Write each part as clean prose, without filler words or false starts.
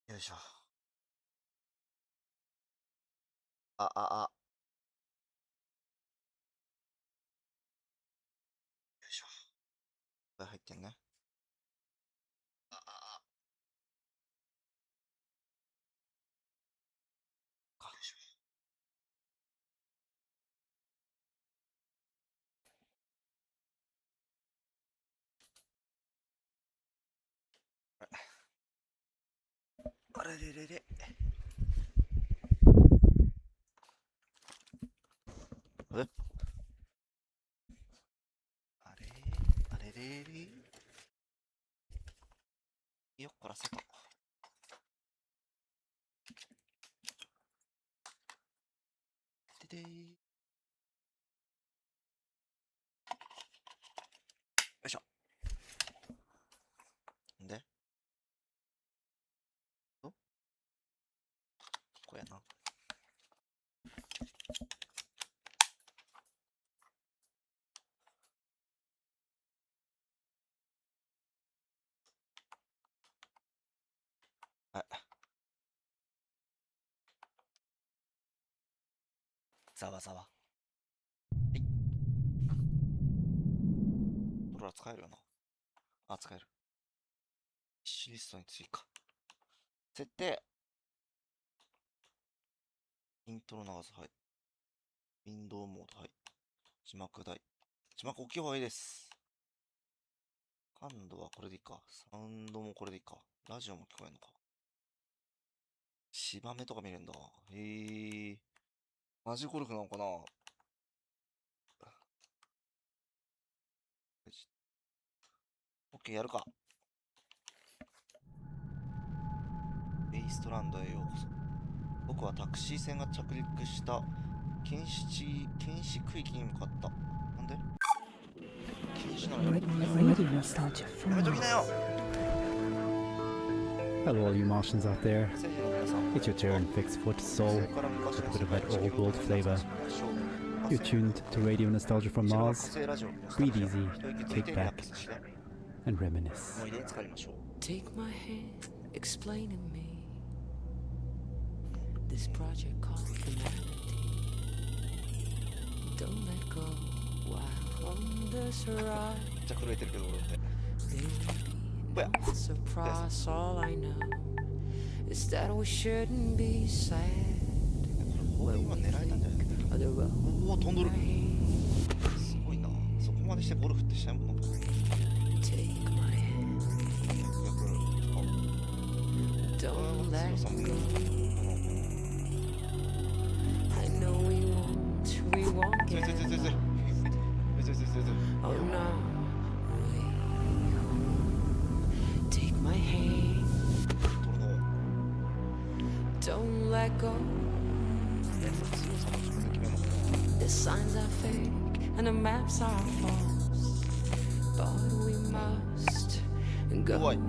よいしょ。よいしょ。これ入ってんね。よいしょ。あれれれれ。あれれれ。よっこらせと。ででー。よいしょ。んでこやな。はい。ざわざわ。はい。これは使えるよな。あ、使える。シリストに追加。設定。イントロ長さ、はい。ウィンドウモード、はい。字幕台。字幕大きい方がいいです。感度はこれでいいか。サウンドもこれでいいか。ラジオも聞こえるのか。芝目とか見れるんだ。へえ。マジゴルフなのかな。オッケー、やるか。ベイストランドへようこそ。僕はタクシー船が着陸した禁止区域に向かった。なんで禁止なのやめときなよ。 Hello, all you Martians out there. It's your turn, fixed foot soul, with a bit of that old world flavor. You're tuned to Radio Nostalgia from Mars. Breathe easy, kick back, and reminisce. Take my hand, explain to me this project called humanity. Don't let go while on this ride. Baby, no surprise, all I know is that we shouldn't be sad when we think of the road ahead. すごいな。そこまでしてゴルフってしないもんな。 Take my hand, don't let go. I know we won't get along. Oh no. Take my hand, don't let go. The signs are fake and the maps are false, but we must go on.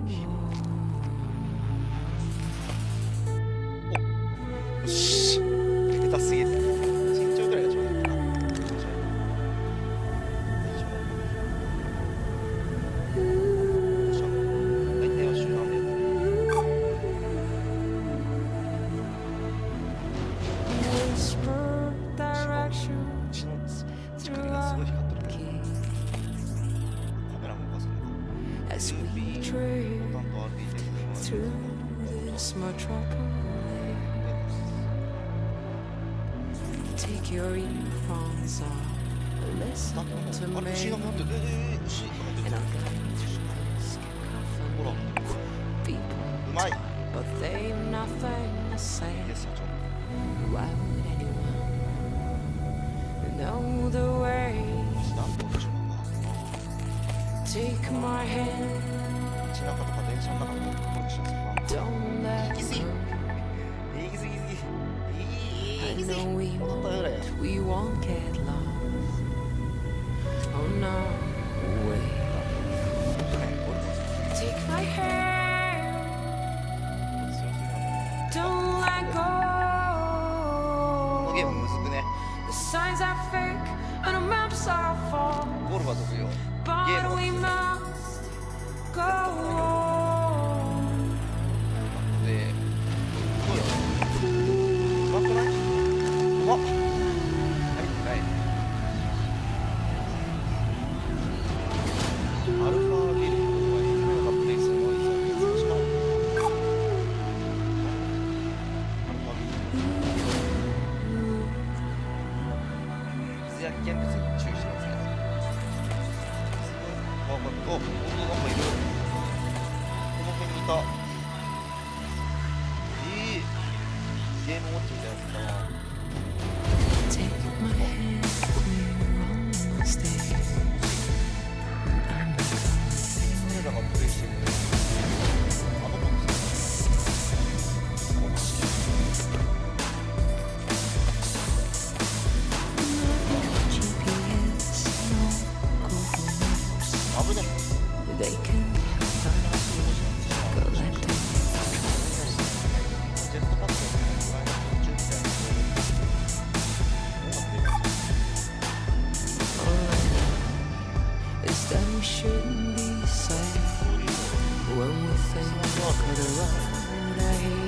よし、下手すぎる。身長ぐらいがちょうどいいかな。大体は集団でやってる。Whisper directions 乳首がすごい光ってるけど、カメラも動かすのか。 as we drift ボタンと RD で through this metropolis. Take your earphones off, listen to あれ、 me, 牛が持ってる。牛。 and I'll guide you through this ほら、 cacophony. People うまい。 but they've nothing to say. いいですよ、ちょっ Why would anyone know the way? と。何本でしょうか。 Take my hand, 街中とか電車の中とかゴルフしますか。 don't let 行き過ぎ。 go. 行き過ぎ。 I know we won't get lost. Oh no, wait. Take my hand, don't let このゲー go. ムむずくね。 The signs are fake and the maps are false, ゴルフは得意よ。本当なんかいる。この辺にいた。ゲームウォッチみたいなやつだな。誰だかプレイしてるね。あの子ですね。危ねえ。ジェットパックThat we shouldn't be sad when we think of the road ahead.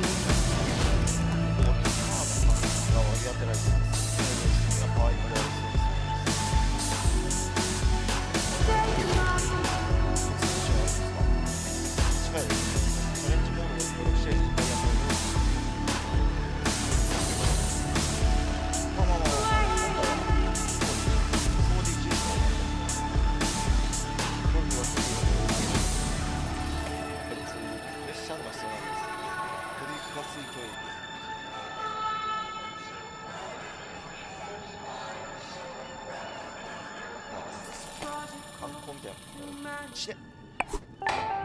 観光みたいな。死ね。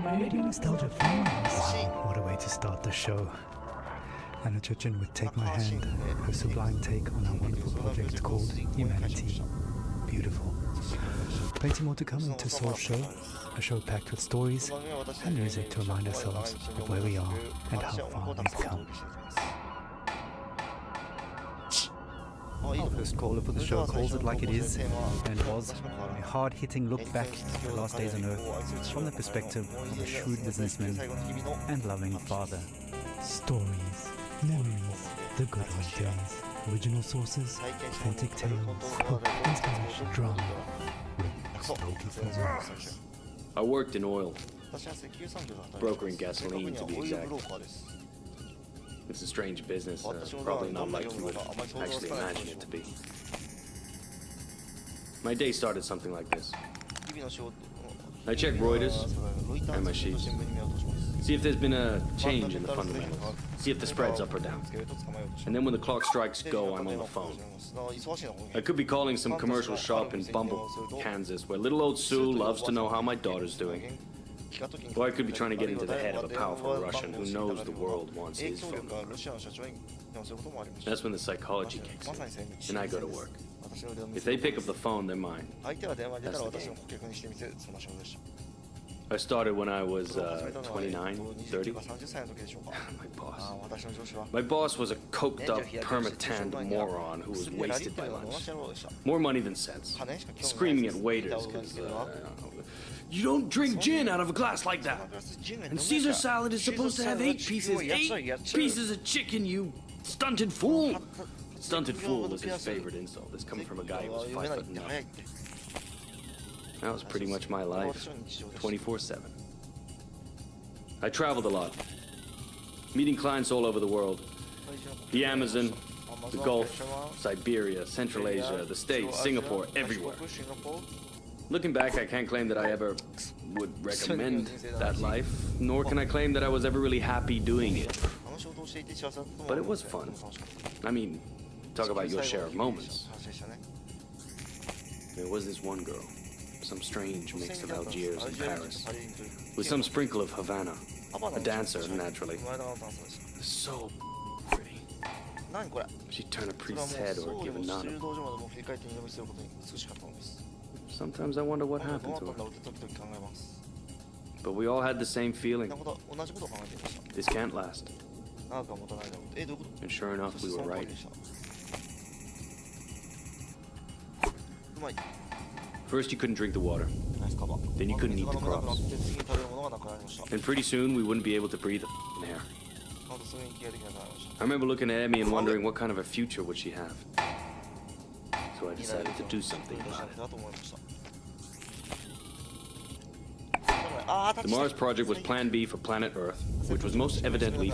Radio Nostalgia Films. What a way to start the show. Anna Chochin would take my hand, her sublime take on our wonderful project called Humanity. Beautiful. Plenty more to come into Soul's show, a show packed with stories and music to remind ourselves of where we are and how far we've come. First caller for the show calls it like it is, and was a hard-hitting look back at the last days on Earth from the perspective of a shrewd businessman and loving father. Stories, memories, the good old days, original sources, authentic tales, hope, inspiration, drama. I worked in oil, brokering gasoline to be exact. It's a strange business, probably not like you would actually imagine it to be. My day started something like this. I check Reuters and my sheets. See if there's been a change in the fundamentals. See if the spread's up or down. And then when the clock strikes go, I'm on the phone. I could be calling some commercial shop in Bumble, Kansas, where little old Sue loves to know how my daughter's doing. Or I could be trying to get into the head of a powerful Russian who knows the world wants his phone number. That's when the psychology kicks in, and I go to work. If they pick up the phone, they're mine. That's the game. I started when I was 29, 30. My boss was a coked-up, perma-tanned moron who was wasted by lunch. More money than sense. Screaming at waiters because, you don't drink gin out of a glass like that. And Caesar salad is supposed to have 8 pieces. 8 pieces of chicken, you stunted fool. Stunted fool was his favorite insult. This coming from a guy who was 5'9". That was pretty much my life, 24/7. I traveled a lot, meeting clients all over the world. The Amazon, the Gulf, Siberia, Central Asia, the States, Singapore, everywhere. Looking back, I can't claim that I ever would recommend that life, nor can I claim that I was ever really happy doing it. But it was fun. I mean, talk about your share of moments. There was this one girl, some strange mix of Algiers and Paris, with some sprinkle of Havana, a dancer, naturally. So pretty. She'd turn a priest's head or give a nun. Sometimes I wonder what happened to her. But we all had the same feeling. This can't last. And sure enough, we were right. First, you couldn't drink the water. Then you couldn't eat the crops. And pretty soon, we wouldn't be able to breathe the air. I remember looking at Emmy and wondering what kind of a future would she have. So I decided to do something about it. The Mars project was Plan B for planet Earth, which was most evidently...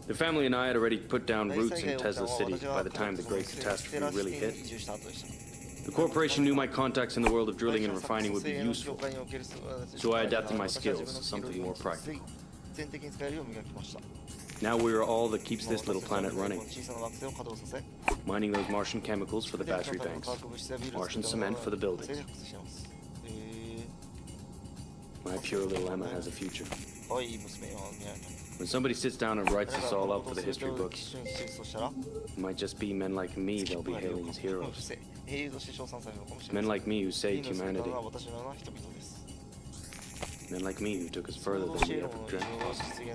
The family and I had already put down roots in Tesla City by the time the great catastrophe really hit. The corporation knew my contacts in the world of drilling and refining would be useful, so I adapted my skills to something more practical. Now we are all that keeps this little planet running. Mining those Martian chemicals for the battery banks, Martian cement for the buildings. My pure little Emma has a future. When somebody sits down and writes us all up for the history books, it might just be men like me they'll be hailing as heroes. Men like me who saved humanity. Men like me who took us further than we ever dreamt possible.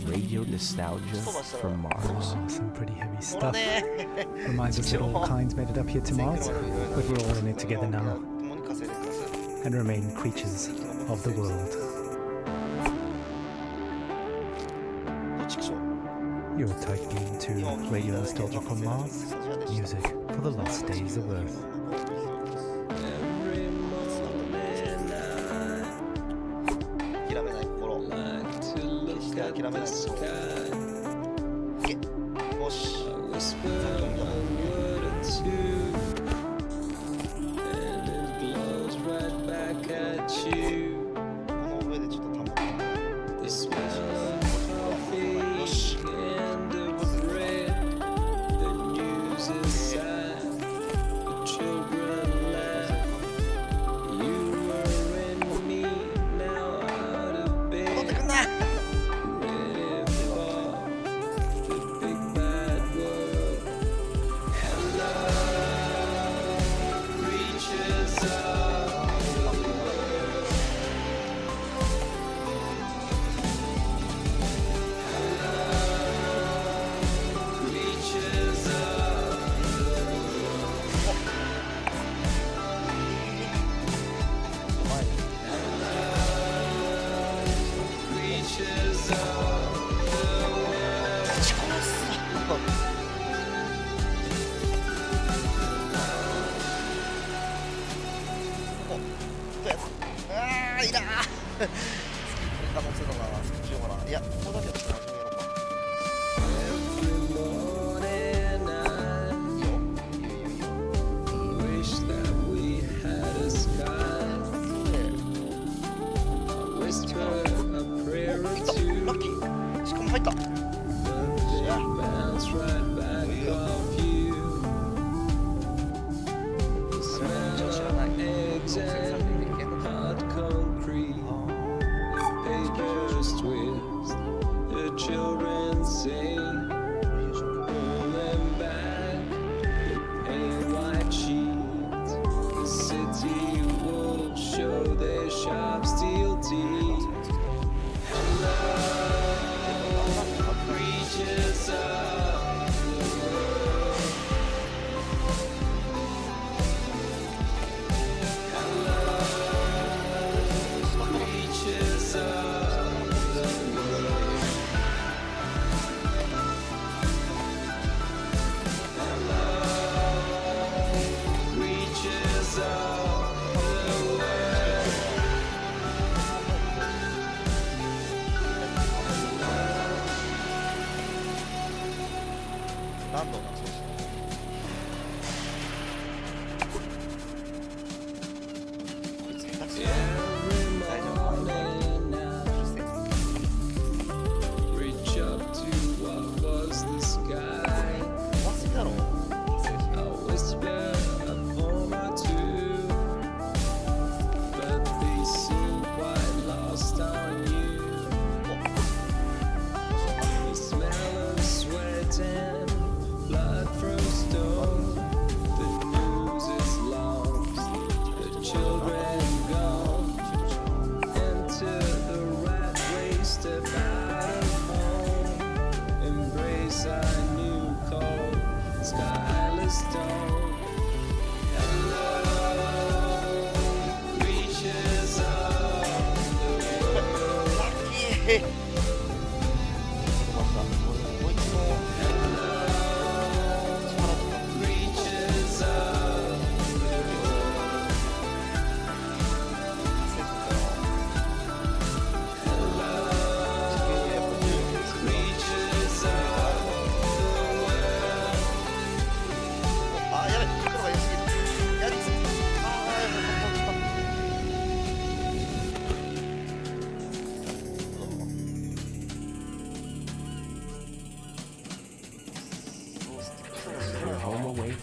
Radio nostalgia from Mars. Some pretty heavy stuff. Reminds us that all kinds made it up here to Mars, but we're all in it together now, and remain creatures of the world. You're typing into Radio Nostalgia from Mars, music for the lost days of Earth.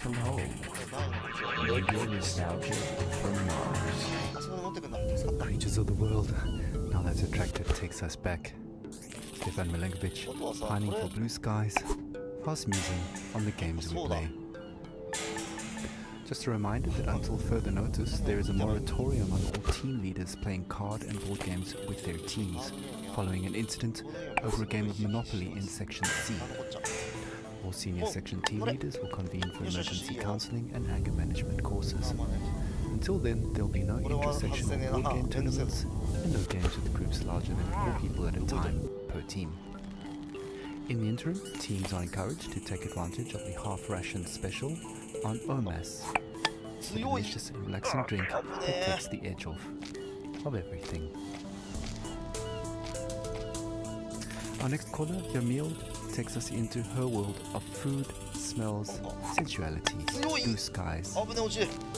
from home. Radio nostalgia from Mars. あそこで持ってくんだ。助かった。 Creatures of the world. Now that the tractor takes us back. Stefan Milenkovic, pining for blue skies, fast musing on the games we play. Just a reminder that until further notice, there is a moratorium on all team leaders playing card and board games with their teams, following an incident over a game of Monopoly in Section C. All senior section team leaders will convene for emergency counseling and anger management courses. Until then, there'll be no intersectional board game tournaments and no games with groups larger than 4 people at a time per team. In the interim, teams are encouraged to take advantage of the half-ration special on OMAS, a delicious and relaxing drink that takes the edge off of everything. Our next caller, Yamil, takes us into her world of food, smells, sensuality, blue skies,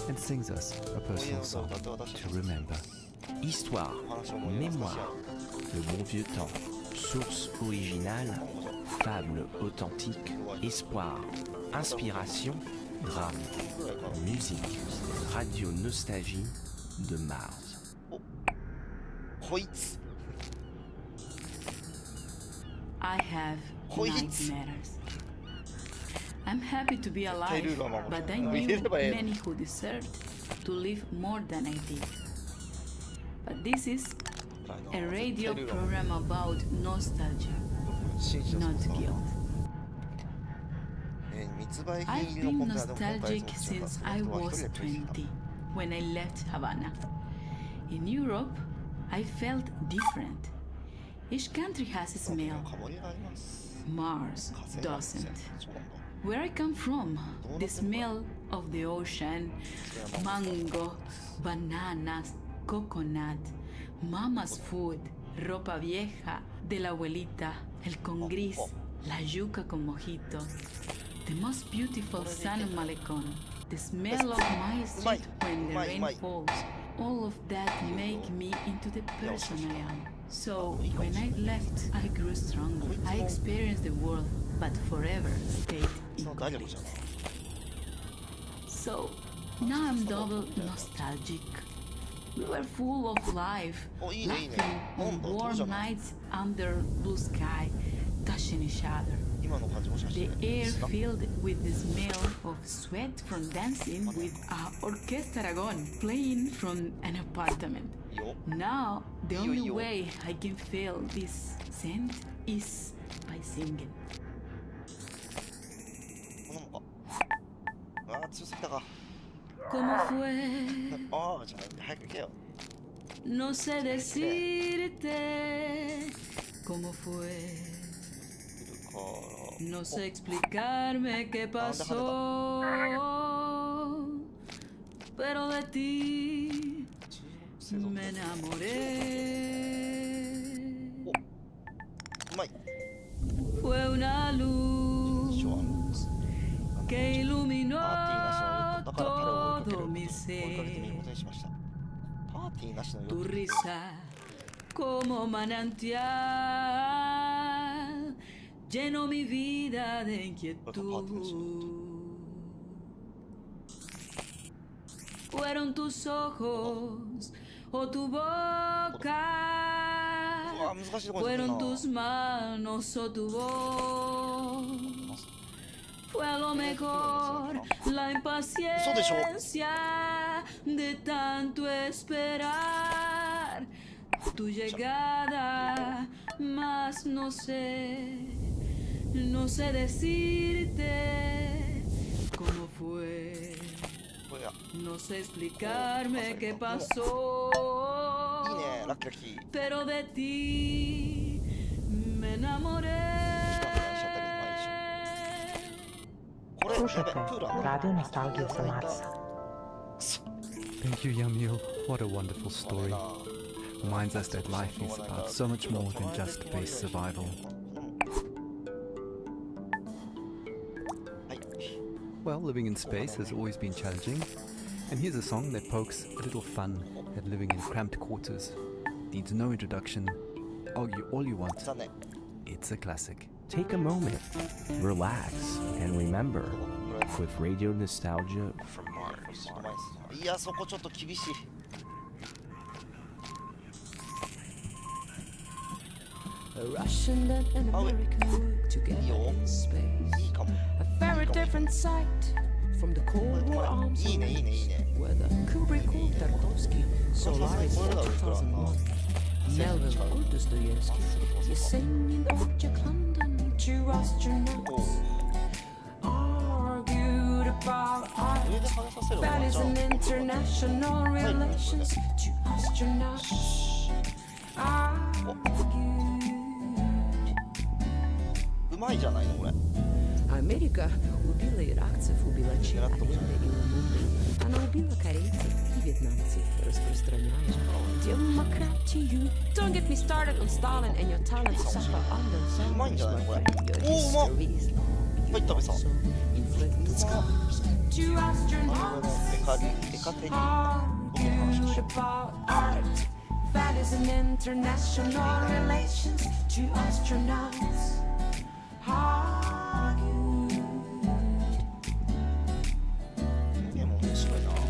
and sings us a personal song to remember. Histoire, mémoire, le bon vieux temps, source originale, fable authentique, espoir, inspiration, drame, musique, radio nostalgie de Mars. こいつ I have nightmares. I'm happy to be alive, but I knew many who deserved to live more than I did. But this is a radio program about nostalgia, not guilt. I've been nostalgic since I was 20, when I left Havana. In Europe, I felt different. Each country has a smell. Mars doesn't. Where I come from, the smell of the ocean, mango, bananas, coconut, mama's food, ropa vieja, de la abuelita, el con gris, la yuca con mojito, the most beautiful sun of Malecon, the smell of my street when the rain falls. All of that make me into the person I am. So, when I left, I grew stronger. I experienced the world, but forever stayed incomplete. So, now I'm double nostalgic. We were full of life, laughing on warm nights under blue sky, touching each other. The air filled with the smell of sweat from dancing with Orquesta Aragon playing from an apartment. Now, the only way I can feel this scent is by singing. ああ、強すぎたか。 ¿Cómo fue? ああ、じゃないんだ。早く行けよ。 No sé decirte cómo fue. No sé explicarme qué pasó, pero de ti me enamoré. Fue una luz que iluminó todo mi ser. Tu risa como manantial llenó mi vida de inquietud. Fueron tus ojos o tu boca, fueron tus manos o tu voz. Fue a lo mejor la impaciencia de tanto esperar tu llegada, mas no sé decirte cómo fue. No sé explicarme qué pasó, pero de ti me enamoré. Слушайте радио ностальгия за Марс. Thank you, Yamil. What a wonderful story. Reminds us that life is about so much more than just base survival. Well, living in space has always been challenging, and here's a song that pokes a little fun at living in cramped quarters. Needs no introduction. Argue all you want. It's a classic. Take a moment, relax, and remember, with radio nostalgia from Mars. いや、そこちょっと厳しい。A Russian and an American work together in space. A very different sight from the Cold War arms where the Kubrick or Tarkovsky Solaris 2001. Melville or Dostoevsky. You sing in Object London, two astronauts argued about art. That is an international relations. Two astronauts argued. うまいじゃないのこれ。 Америка убила иранцев, убила чеченцев и Лумумбы. Она убила корейцев и вьетнамцев, распространяя демократию. Don't get me started on Stalin and your talents suffer under silence. Your history is long. You also inflict scars. Two astronauts argued about art. That is an international relations. Two astronauts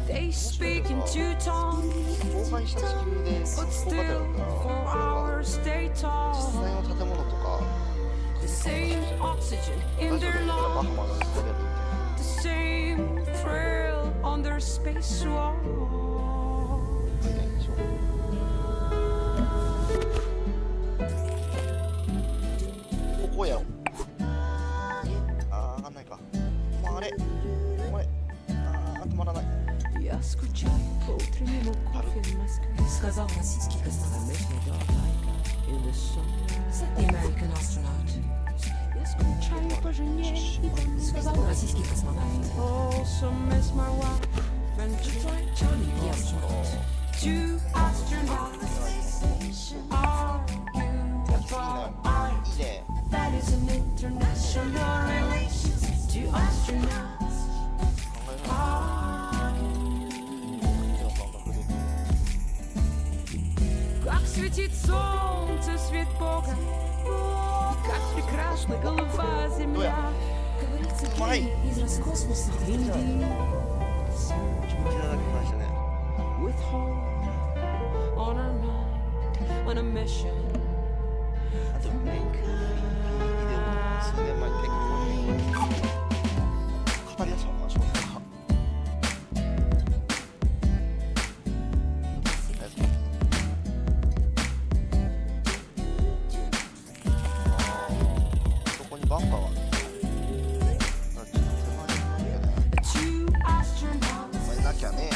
They speak in two tongues, but still 4 hours they talk. The same oxygen in their lungs, the same thrill on their spacewalk. ここや。上がんないか。あれ。止まらない。 Я скучаю по утреннему кофе в Москве. Сказал российский космонавт. In the sunrise. American astronaut. Я скучаю по жене и дому. Сказал российский космонавт. Also miss my wife and Charlie the astronaut. Two astronauts argue about art. That is an international relations. Two astronauts Как светит солнце, свет Бога, как прекрасна голубая земля. Говорится, из Роскосмоса в Индии. With home on our mind, on a mission. To make a 語り出したのかな、少年が。そこにバンカーがある。ちょっと手前になきゃね。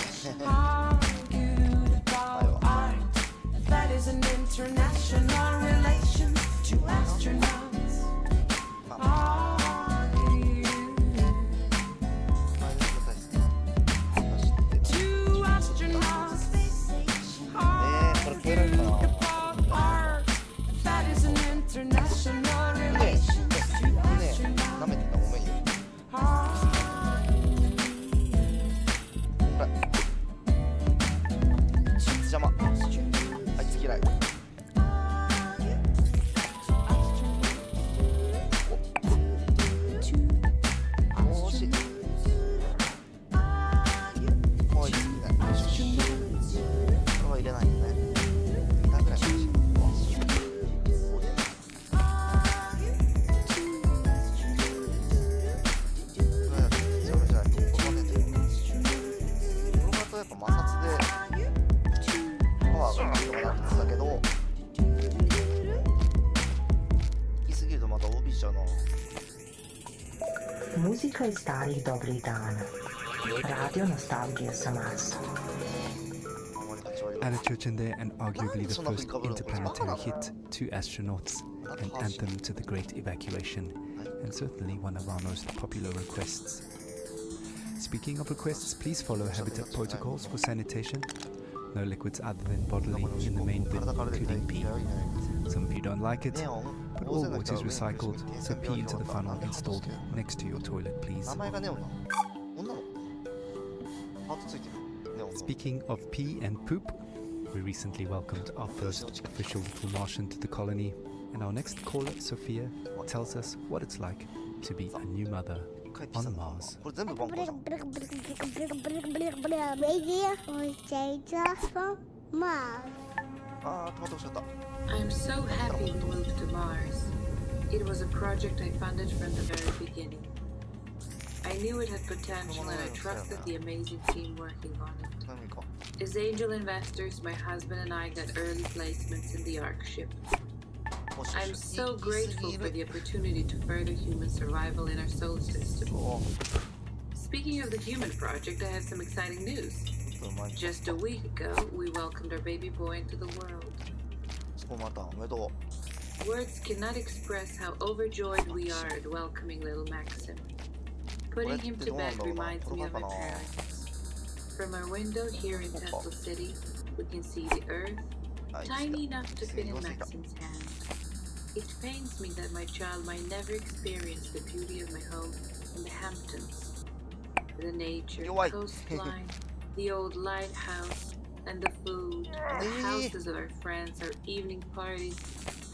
International relations, two astronauts argue. Two astronauts argue about art. That is an international relations, two astronauts邪魔。あいつ嫌い。Muzika iz starih dobrih dana. Radio nostalgija za Mars. Anna Churchende and arguably the first interplanetary hit, Two Astronauts, an anthem to the Great Evacuation, and certainly one of our most popular requests. Speaking of requests, please follow Habitat protocols for sanitation. No liquids other than bodily in the main bin, including pee. Some of you don't like it, but all water is recycled, so pee into the funnel installed next to your toilet, please. Speaking of pee and poop, we recently welcomed our first official little Martian to the colony, and our next caller, Sophia, tells us what it's like to be a new mother. かいピザなのかな。これ全部バンコじゃん。 あー、トマト欲しかった。 I'm so happy we moved to Mars. It was a project I funded from the very beginning. I knew it had potential and I trusted the amazing team working on it. 何か As angel investors, my husband and I got early placements in the ARC ship. I'm so grateful for the opportunity to further human survival in our solar system. Speaking of the human project, I had some exciting news. Just a week ago, we welcomed our baby boy into the world. そうまたおめでと Words cannot express how overjoyed we are at welcoming little Maxim. Putting him to bed reminds me of my parents. From our window here in Tesla City, we can see the Earth, tiny enough to fit in Maxim's hand. It pains me that my child might never experience the beauty of my home in the Hamptons. The nature, coastline, the old lighthouse, and the food, the houses of our friends, our evening parties,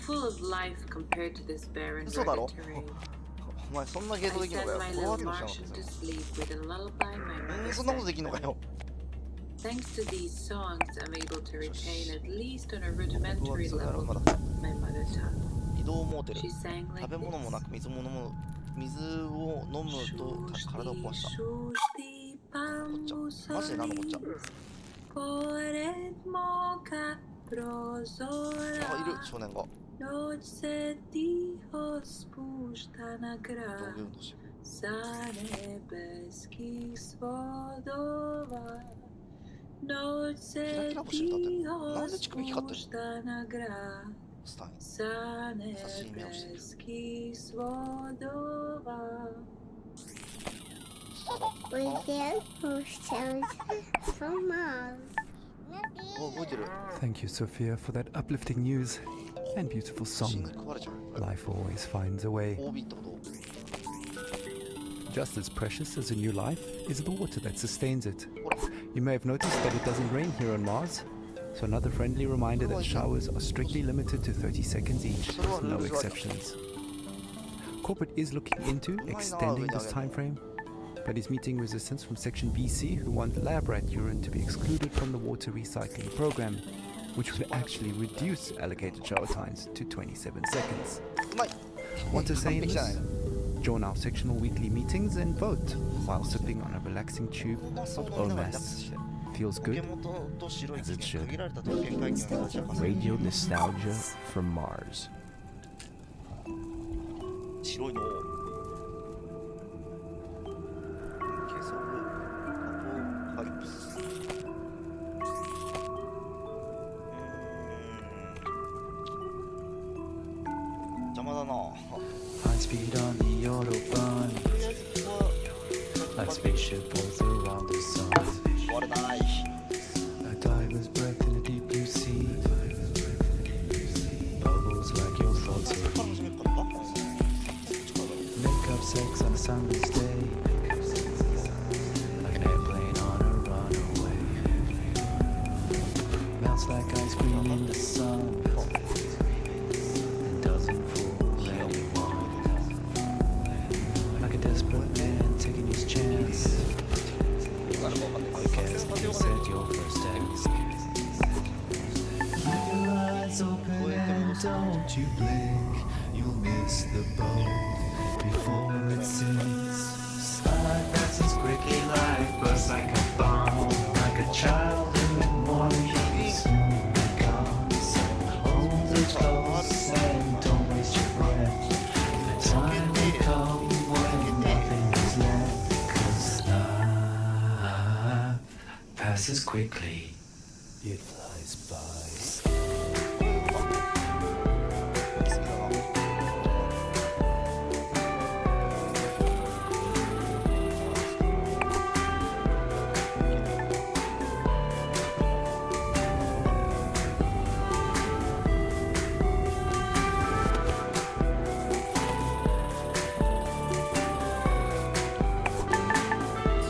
full of life compared to this barren rugged terrain. お前そんなゲート I できんの sent か my よ。このわ little けもしなかっ Martian た to よ。 sleep with a lullaby my そん mother なことで sang. きんのかよ。 Thanks to these songs, I'm able to retain, at least on a rudimentary level, my mother tongue. 移動モーテル。 She sang 食 like べ物もな this. く水を飲むと体を壊した。こっちゃ。マジで何のこっちゃ。あ、いる少年が。道具運動し。 キラキラ星歌ってる。なんで乳首光ってる。スタイン。刺身をしてる。お、覚えてる。 Thank you, Sophia, for that uplifting news and beautiful 芯 song. が食われちゃう。 Life always finds a way. 帯ってこと。 Just as precious as a new life is the water that sustains it. You may have noticed that it doesn't rain here on Mars, so another friendly reminder that showers are strictly limited to 30 seconds each, with no exceptions. Corporate is looking into extending this time frame, but is meeting resistance from Section BC, who want lab rat urine to be excluded from the water recycling program, which would actually reduce allocated shower times to 27 seconds. うまい。 What to say in 完璧じゃない this? の。 Join our sectional weekly meetings and vote while sipping on a relaxing tube of OMAS. Feels good as it should. Radio nostalgia from Mars. 白いの。ケースオブアポカリプス。邪魔だな。 High speed on the autobahn, とりあえずは like spaceship boils around the sun. 壊れない。 A diver's breath in a deep blue sea. Bubbles like your thoughts of から me. 始めるからバカな。 Make up sex on a sunless day, like an airplane on a runaway. Melts like ice cream in the sun, and doesn't fool anyone. Like a desperate man taking his chance. I guess you said your first dance. Keep your eyes open and don't you blink. You'll miss the boat before it sinks. Slide passes quickly like buzz like a bomb. Like a childhood morning, you'll soon be gone. So hold it close and don't waste your breath. The time will come when nothing is left. 'Cause life passes quickly. It flies by.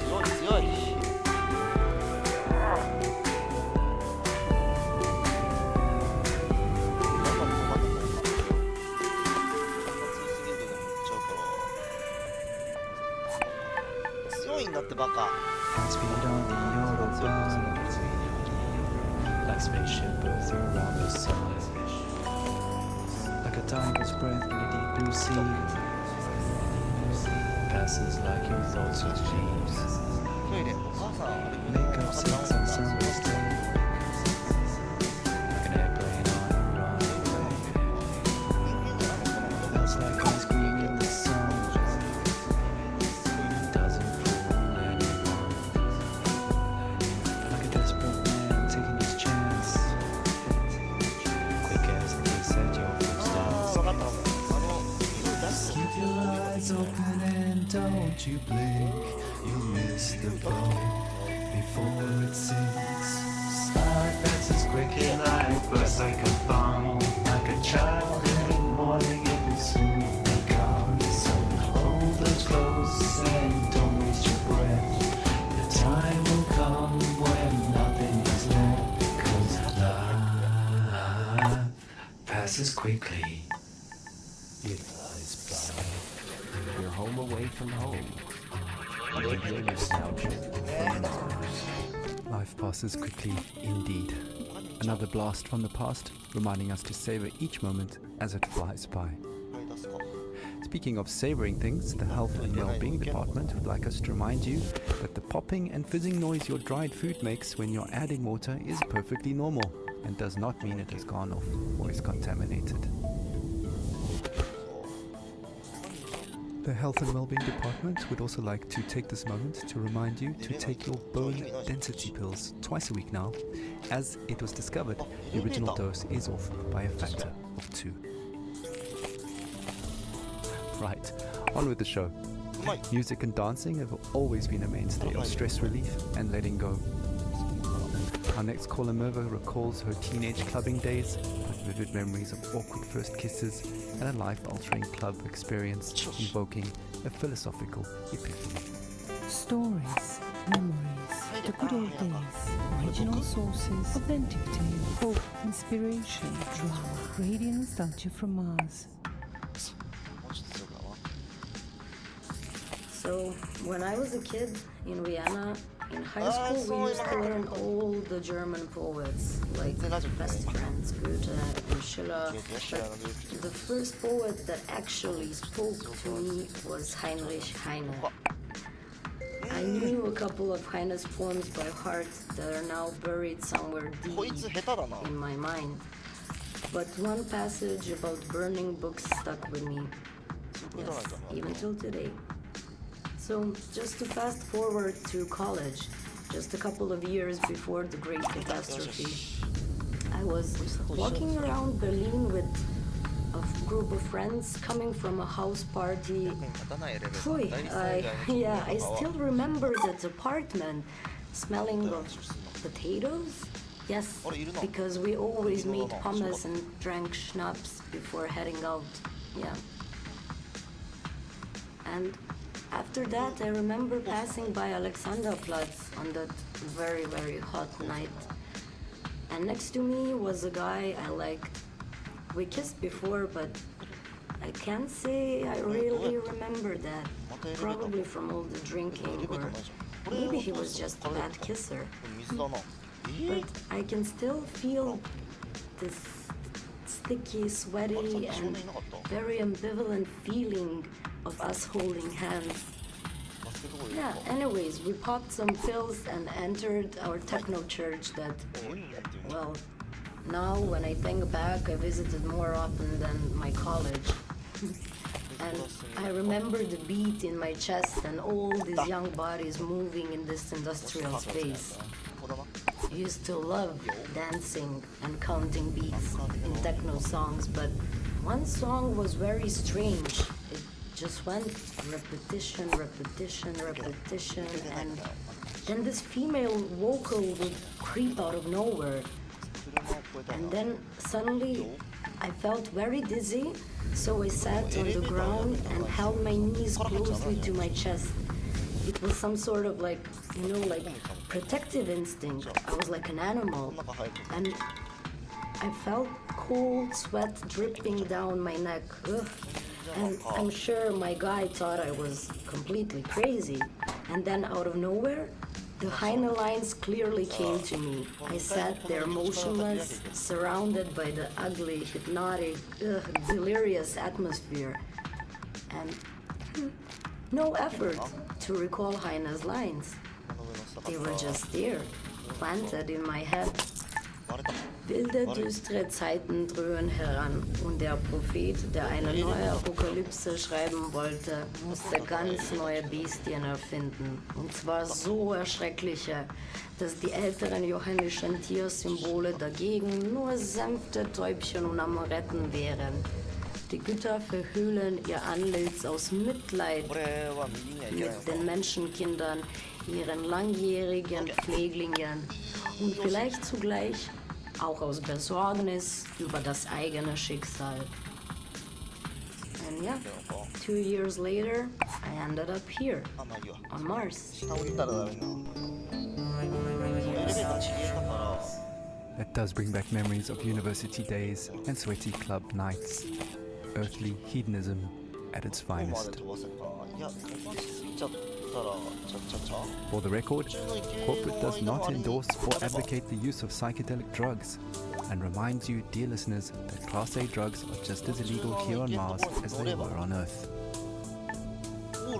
強い強い。high speed on the autobahn, like spaceship Earth around the sun, like a tiger's breath in a deep blue sea, passes like your thoughts with peace. トイレお母さんあれ Make up sex on summer's day, like an airplane on a runway. Feels like ice cream in the sun, doesn't fool anyone. Like a desperate man taking his chance, quick as they set your first あ dance. ー分かった出す Keep your eyes open and don't you blink. You'll miss the boat before it sinks. Star passes quickly like bursts like a bomb. Like a child in the morning, it will soon be gone. So hold it close and don't waste your breath. The time will come when nothing is left. 'Cause life passes quickly. It flies by. You're home away from home. Radio nostalgia. Life passes quickly indeed. Another blast from the past, reminding us to savor each moment as it flies by. 出すか Speaking of savoring things, the Health and Wellbeing Department would like us to remind you that the popping and fizzing noise your dried food makes when you're adding water is perfectly normal and does not mean it has gone off or is contaminated. The Health and Wellbeing Department would also like to take this moment to remind you to take your bone density pills twice a week now, as it was discovered the original dose is off by a factor of 2. Right, on with the show. うまい Music and dancing have always been a mainstay of stress relief and letting go. Our next caller, Merva, recalls her teenage clubbing days with vivid memories of awkward first kisses and a life-altering club experience invoking a philosophical epiphany. Stories, memories, the good old days, original sources, authentic tales, hope, inspiration, drama, radio nostalgia from Mars. もうちょっと強くだわ So, when I was a kid in Vienna, in high school, we used to learn all the German poets, like best friends, Goethe and Schiller. But the first poet that actually spoke to me was Heinrich Heine. I knew a couple of Heine's poems by heart that are now buried somewhere こい deep つ下手だな in my mind. But one passage about burning books stuck with me. Yes, even till today. So, just to fast forward to college, just a couple of years before the Great Catastrophe, I was walking around Berlin with a group of friends coming from a house party. 立たないレベル Boy, 第一災害の yeah, I とかは still remember that apartment smelling of potatoes. Yes, because we always made hummus and drank schnapps before heading out. Yeah. And after that, I remember passing by Alexanderplatz on that very, very hot night. And next to me was a guy I liked. We kissed before, but I can't say I really remember that. Probably from all the drinking, or maybe he was just a bad kisser. 水だな But I can still feel this sticky, sweaty, and very ambivalent feeling of us holding hands. Yeah, anyways, we popped some pills and entered our techno church that, well, now when I think back, I visited more often than my college. And I remember the beat in my chest and all these young bodies moving in this industrial space. I used to love dancing and counting beats in techno songs, but one song was very strange. It just went repetition, repetition, repetition, and then this female vocal would creep out of nowhere. And then suddenly I felt very dizzy, so I sat on the ground and held my knees closely to my chest. It was some sort of like, you know, like protective instinct. I was like an animal. And I felt cold sweat dripping down my neck. Ugh. And I'm sure my guy thought I was completely crazy. And then out of nowhere, The Heine lines clearly came to me. I sat there motionless, surrounded by the ugly, hypnotic, delirious atmosphere, and no effort to recall Heine's lines. They were just there, planted in my head. Wilde, düstere Zeiten dröhnen heran und der Prophet, der eine neue Apokalypse schreiben wollte, musste ganz neue Bestien erfinden. Und zwar so erschreckliche, dass die älteren johannischen Tiersymbole dagegen nur sanfte Täubchen und Amoretten wären. Die Götter verhüllen ihr Antlitz aus Mitleid mit den Menschenkindern, ihren langjährigen Pfleglingen und vielleicht zugleich auch aus Besorgnis über das eigene Schicksal. And yeah, 2 years later, I ended up here, on Mars. That does bring back memories of university days and sweaty club nights. Earthly hedonism at its finest. For the record, corporate does not endorse or advocate the use of psychedelic drugs and reminds you, dear listeners, that Class A drugs are just as illegal here on Mars as they were on Earth.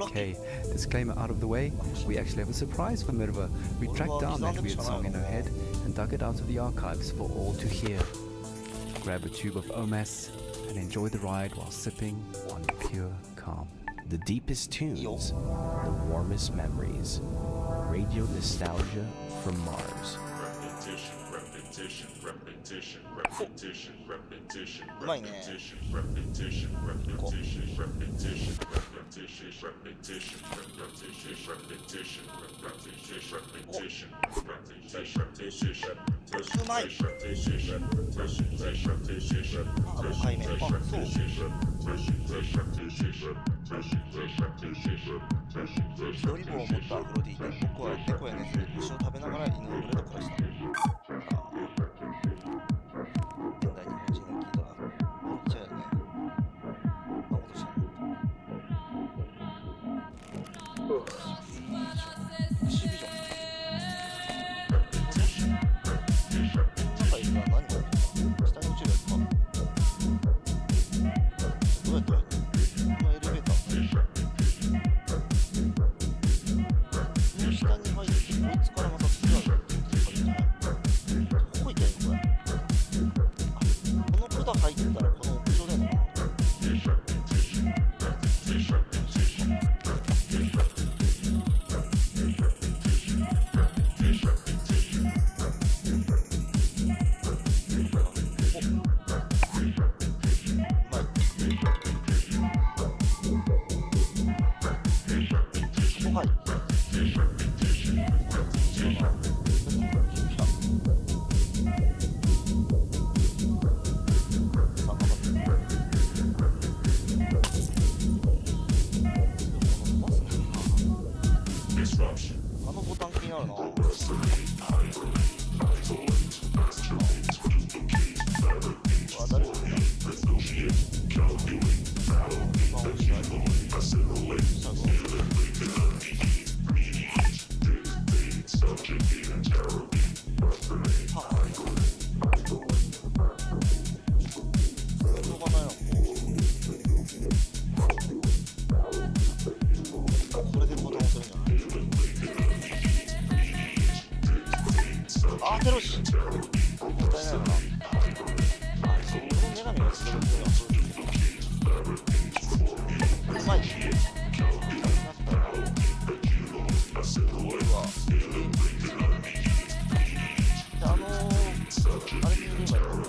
Okay, disclaimer out of the way, we actually have a surprise for Mirva. We tracked down that weird song in her head and dug it out of the archives for all to hear. Grab a tube of Omas and enjoy the ride while sipping on pure calm. The deepest tunes, the warmest memories. Radio nostalgia from Mars. Repetition, repetition, repetition, repetition, repetition, repetition, repetition, repetition, repetition, repetition, repetition, repetition, repetition, repetition, repetition, 一人棒を持ったアフロディで僕は猫やネズミ、虫を食べながら犬の群れと暮らした。現代日本人が聞いたら笑っちゃうよね。そんなことしたの。エキシビジョン。中いるから何が起きるの？下に落ちるやつか。どうやってやるの？このエレベーター。下に入ってこいつからまた次はどこ行ったらいいのこれ。この管入ったらこの屋上だよな。あのボタン気になるな。誰だ？これでボタン押せるんじゃない？あ、テロシ。もったいないよな。この女神がするっていうのはそううまい。あれに言えばいいの？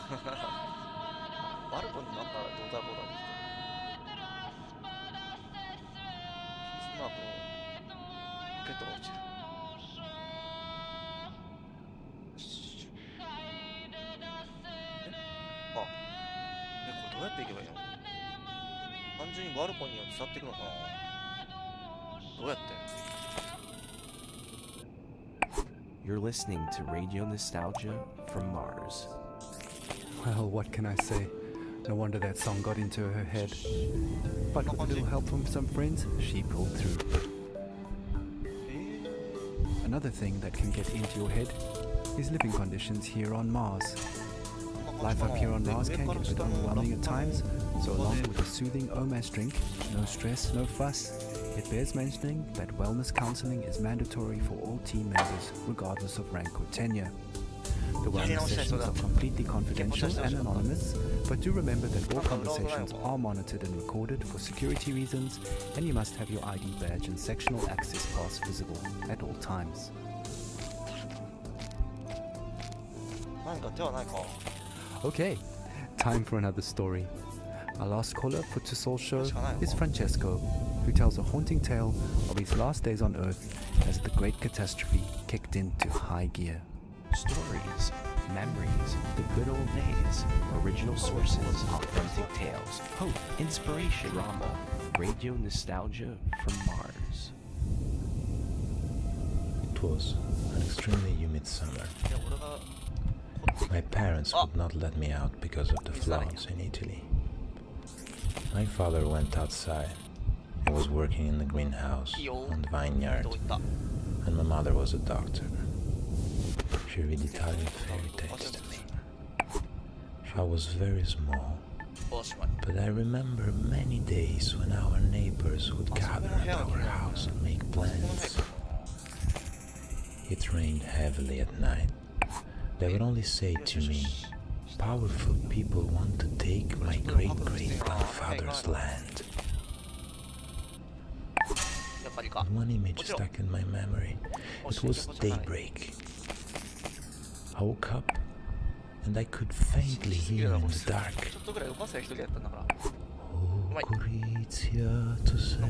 バルコニーなんかどうだこうだできてる。まあこのロケットが落ちる。これどうやって行けばいいの？単純にバルコニーを伝っていくのかな？どうやって？ You're listening to Radio Nostalgia from Mars. Well, what can I say? No wonder that song got into her head. But with a little help from some friends, she pulled through. Another thing that can get into your head is living conditions here on Mars. Life up here on Mars can get a bit overwhelming at times, so along with a soothing OMAS drink, no stress, no fuss, it bears mentioning that wellness counseling is mandatory for all team members, regardless of rank or tenure. The wellness sessions are completely confidential and anonymous, but do remember that all conversations are monitored and recorded for security reasons, and you must have your ID badge and sectional access pass visible at all times. Okay, time for another story. Our last caller for Tussol's show is Francesco, who tells a haunting tale of his last days on Earth as the great catastrophe kicked into high gear. Stories, memories, the good old days, original sources, authentic tales, hope, inspiration, drama, radio nostalgia from Mars. It was an extremely humid summer. My parents would not let me out because of the floods in Italy. My father went outside. He was working in the greenhouse on the vineyard, and my mother was a doctor. She read Italian fairy tales to me. I was very small, but I remember many days when our neighbors would gather at our house and make plans. It rained heavily at night. They would only say to me, "Powerful people want to take my great-great-grandfather's land." One image stuck in my memory. It was daybreak. I woke up and I could faintly hear in the dark, "Oh, Gorizia, tu sei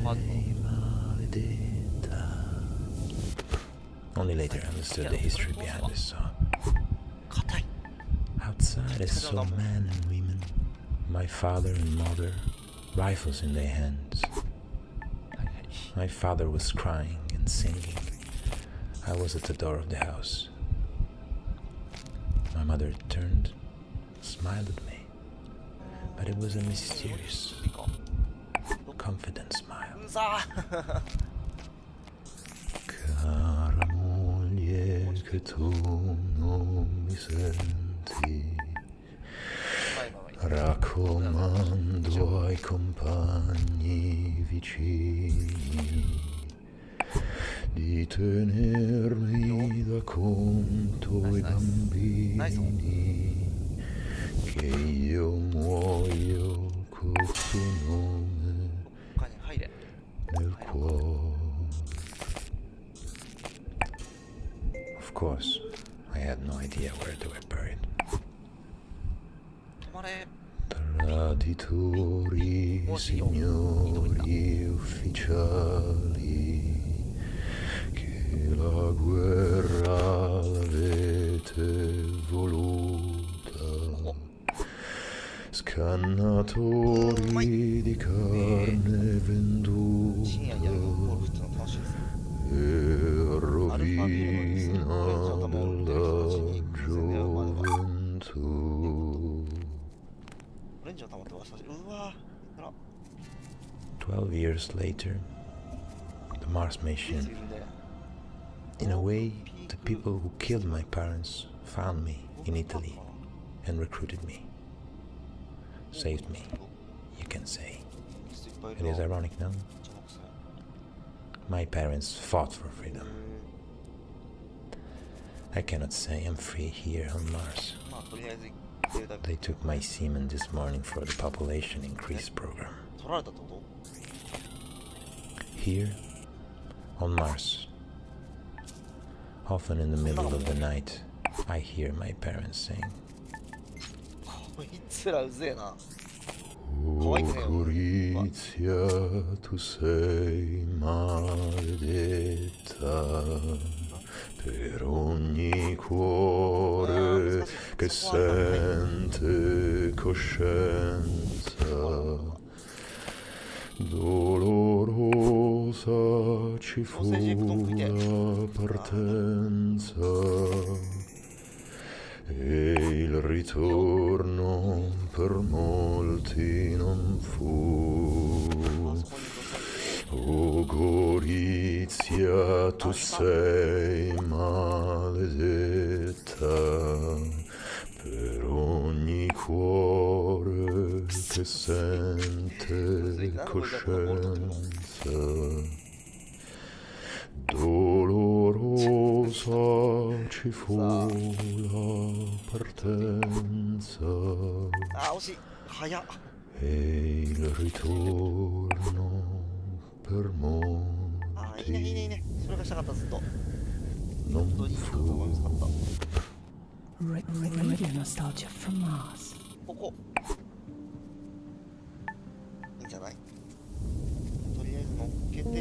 maledetta." Only later I understood the history behind this song. Outside I saw men and women, my father and mother, rifles in their hands. My father was crying and singing. I was at the door of the house. My mother turned, smiled at me, but it was a mysterious, confident smile. Cara moglie che tu non mi senti, raccomando ai compagni vicini di tenermi da conto ai bambini, che io muoio col suo nome nel cuore. Of course, I had no idea where they were buried. Traditori, signori ufficiali, che la guerra l'avete voluta, scannatori di carne venduta e rovina della gioventù. 12 years later, the Mars mission. In a way, the people who killed my parents found me in Italy and recruited me. Saved me, you can say. It is ironic, no? My parents fought for freedom. I cannot say I'm free here on Mars. They took my semen this morning for the population increase program. Here, on Mars, often in the middle of the night, I hear my parents saying, こいつらうぜえな。 Oh Gorizia, tu sei maledetta per ogni cuore che sente coscienza. Dolorosa ci fu la partenza e il ritorno per molti non fu. O Gorizia, tu sei maledetta per ogni cuore che sente coscienza. Dolorosa ci fu la partenza e il ritorno per molti non fu. Radio nostalgia from Mars. ここいいんじゃない？とりあえず乗っけてこ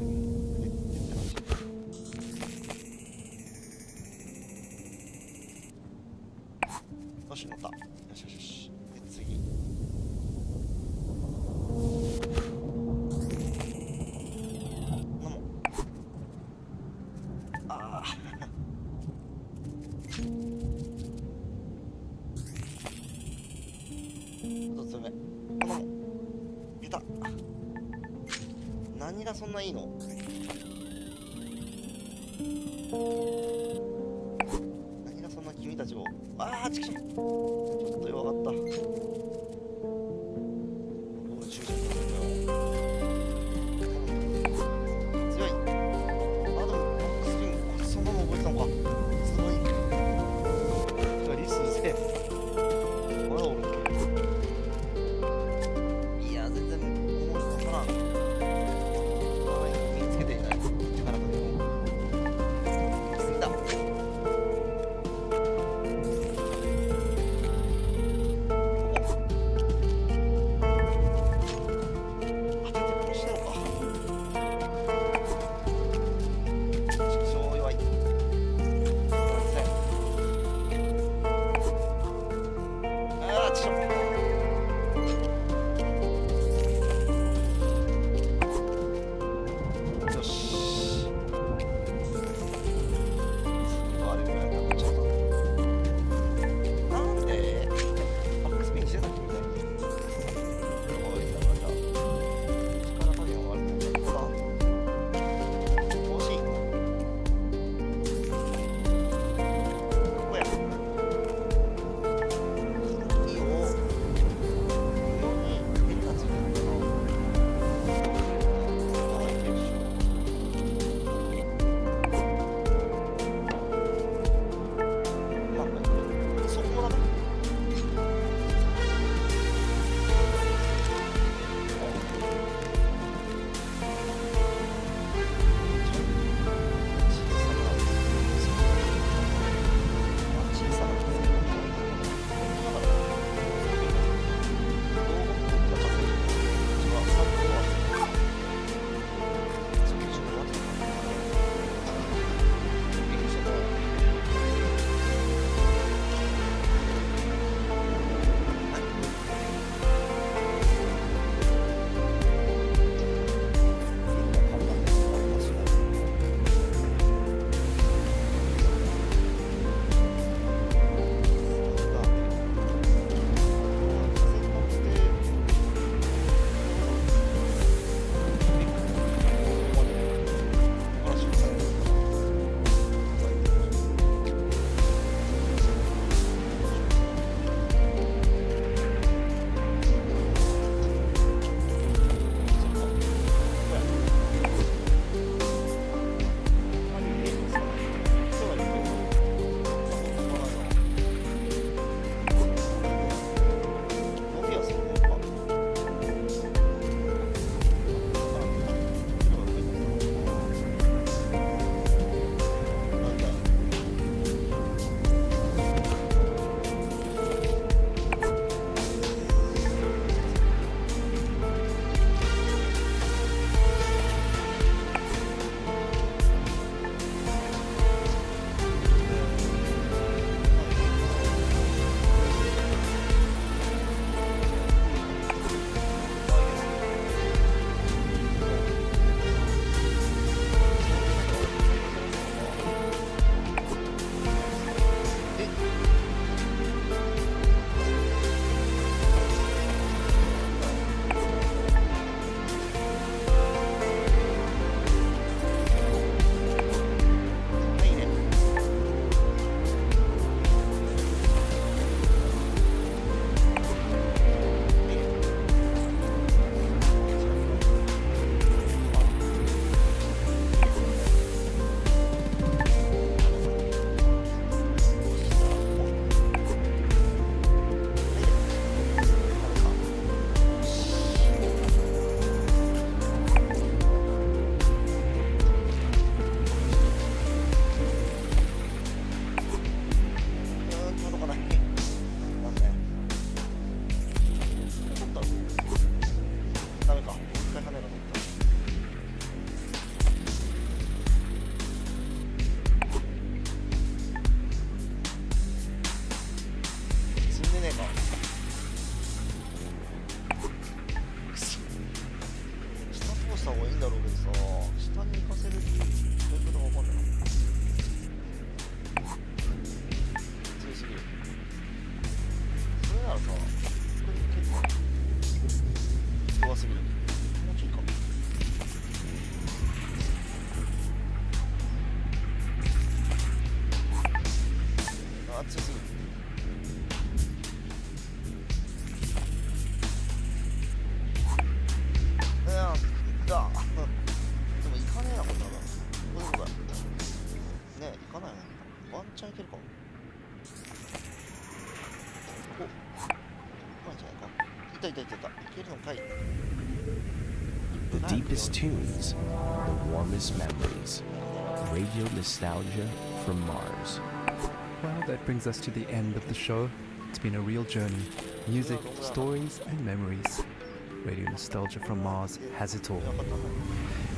ういうの入れてって感じ。よし乗った。よしよしよし。で次。飲もう。ああ。一つ目。この下手。何がそんないいの？何がそんな君たちを。ああ、ちくしょう。ちょっと弱かった。ボール注射するのよ。強い。あ、でもバックスリング、こいつそんなの覚えてたのか。すごい。リスうぜえ。まだおるっけ。いや、全然思いつかからん。まだ身につけていない。力加減を。過ぎた。強すぎる。でも行かねえな、こんなの。これねえ、行かないの。ワンチャンいけるかも。お、いかないんじゃないか。いた。いけるのかい。The deepest tunes, the warmest memories. Radio nostalgia from Mars. Well, that brings us to the end of the show. It's been a real journey. Music, stories, and memories. Radio Nostalgia from Mars has it all.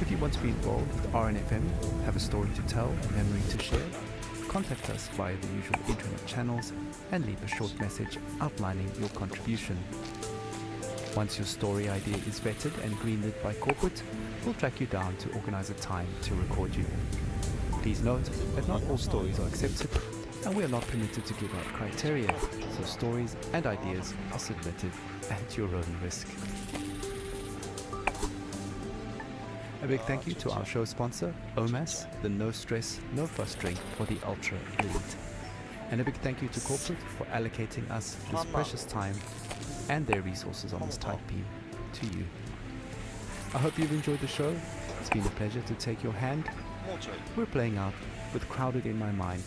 If you want to be involved with RNFM, have a story to tell, a memory to share, contact us via the usual internet channels and leave a short message outlining your contribution. Once your story idea is vetted and greenlit by corporate, we'll track you down to organize a time to record you. Please note that not all stories are accepted, and we are not permitted to give out criteria, so stories and ideas are submitted at your own risk. A big thank you to our show sponsor, OMAS, the No Stress, No Fuss drink for the Ultra Elite. And a big thank you to corporate for allocating us this precious time and their resources on this tight beam to you. I hope you've enjoyed the show. It's been a pleasure to take your hand. We're playing out with Crowded in My Mind,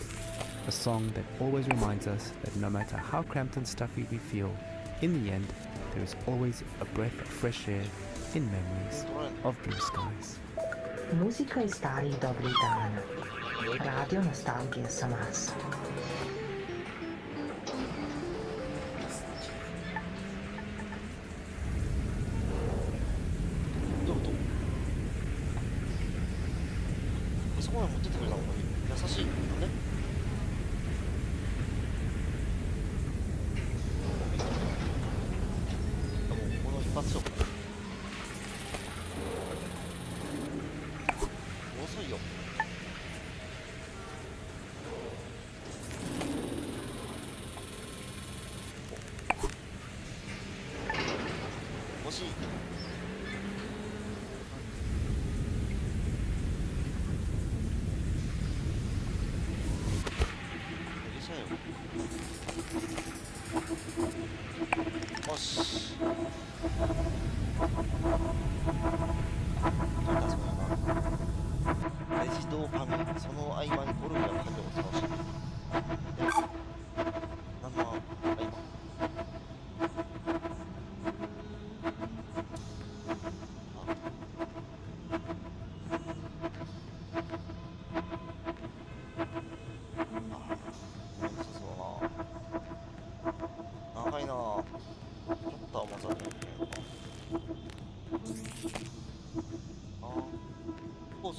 a song that always reminds us that no matter how cramped and stuffy we feel, in the end, there is always a breath of fresh air in memories of blue skies. Muzika iz starih dobrih dana. Radio nostalgija za nas.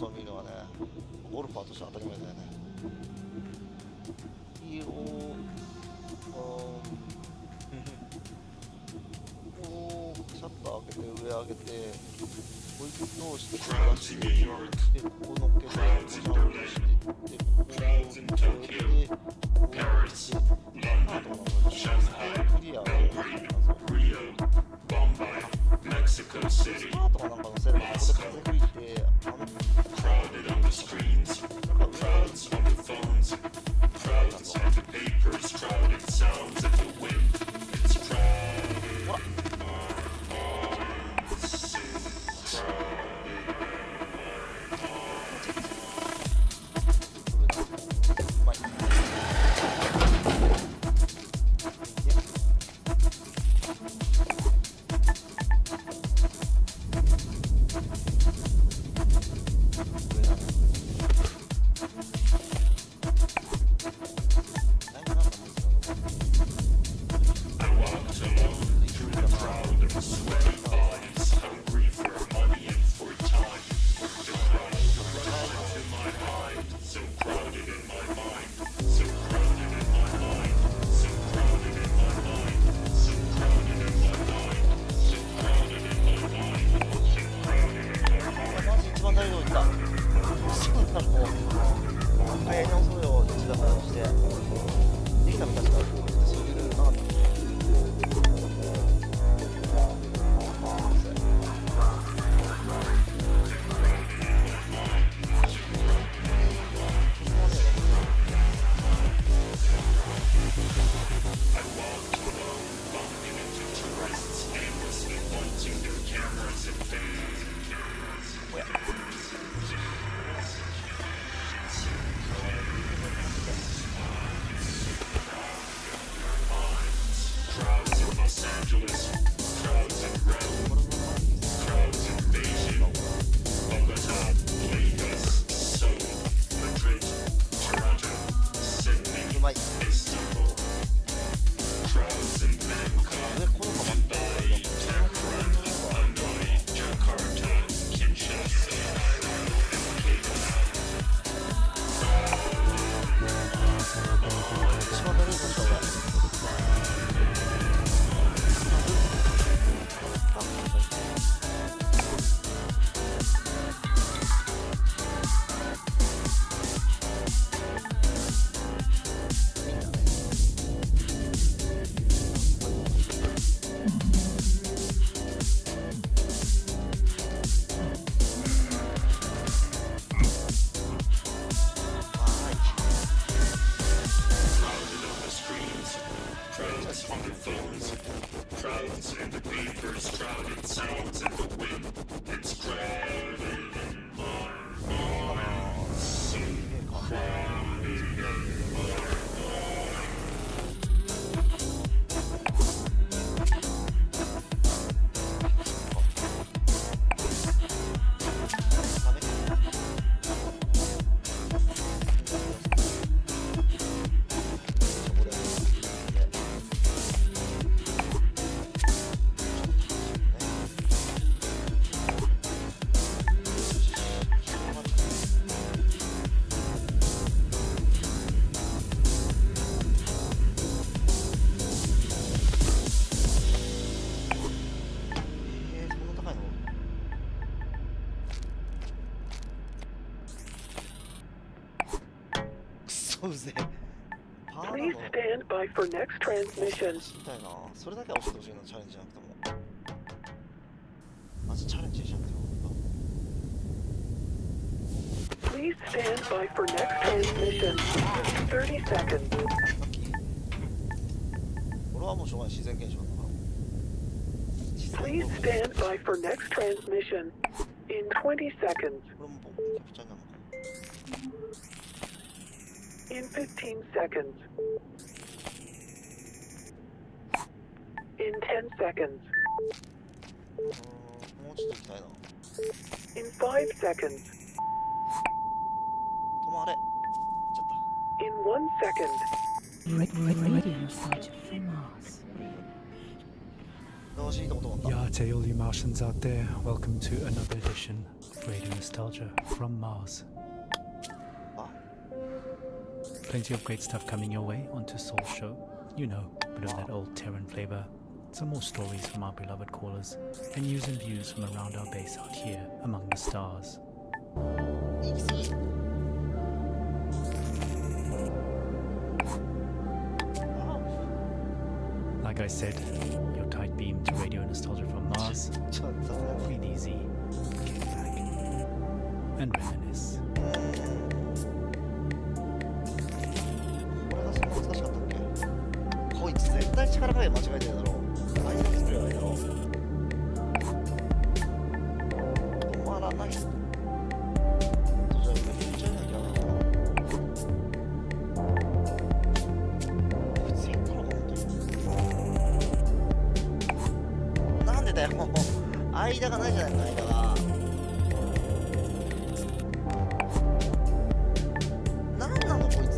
を見るのはね、ゴルファーとしては当たり前だよね。いいよシャッター開けて上上げてこいつ通してこう出してでここ乗っけてジャンプしてってこうやってこうやってあとクリアをスタートがなんか乗せればここで風吹いてうぜ。パーラの Please stand by for next transmission. 知りたいな。それだけは教えてほしいの、チャレンジじゃなくても。マジチャレンジじゃなくても。Please stand by for next transmission. 30 seconds. 俺はもうしょうがない、自然現象だから。 Please stand by for next transmission. In 20 seconds. これも僕キャプチャーなのか。 In 15 seconds. In 10 seconds. もうちょっと行きたいな。 In 5 seconds. 止まれ。ちょっ In 1 second. Radio nostalgia from Mars. と。よし、いいとこ止まった。 Yate, all you Martians out there, welcome to another edition of Radio Nostalgia from Mars. Plenty of great stuff coming your way onto Soul's show. You know, bit of that old Terran flavor. Some more stories from our beloved callers, and news and views from around our base out here among the stars. Like I said, your tight beam to Radio Nostalgia from Mars. Breathe easy, kick back, and reminisce. こいつ絶対力加減間違えてるだろう。アイデア作ればいいだろう。止まらない。じゃあ上に行っちゃいなきゃな。こいつやったのか本当に。なんでだよ。間がないじゃないか、間が。なんなのこいつ。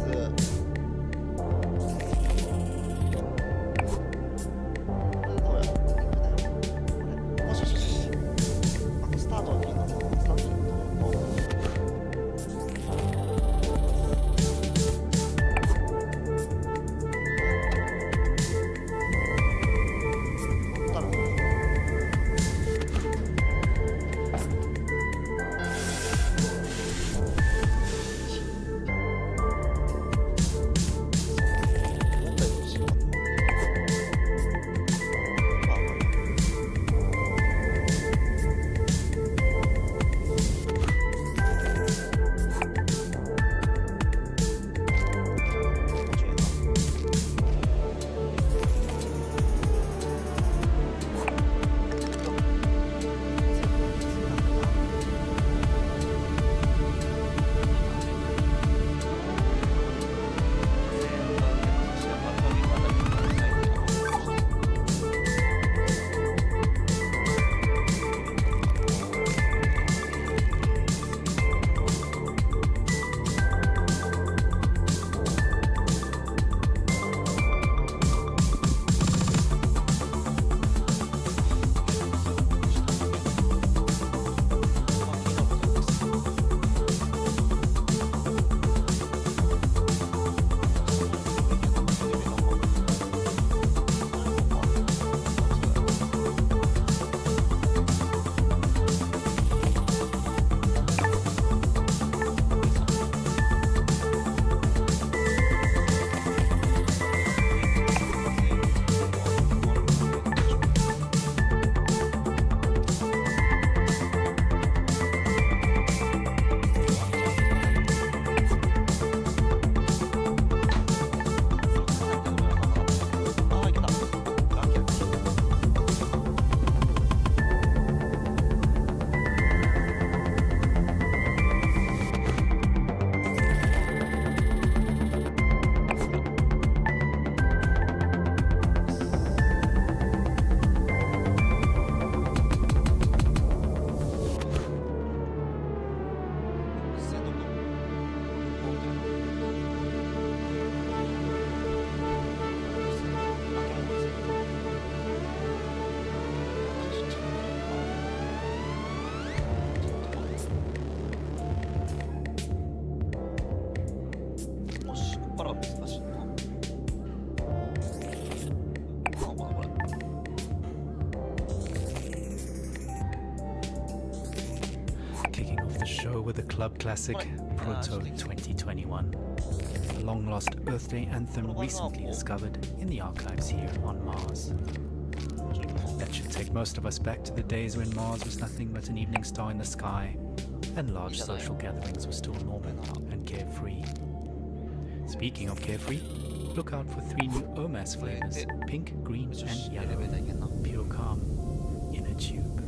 with the club classic Proto 2021, a long-lost Earth Day anthem recently discovered in the archives here on Mars. That should take most of us back to the days when Mars was nothing but an evening star in the sky, and large social gatherings were still normal and carefree. Speaking of carefree, look out for 3 new OMAS flavors, pink, green and yellow, pure calm in a tube.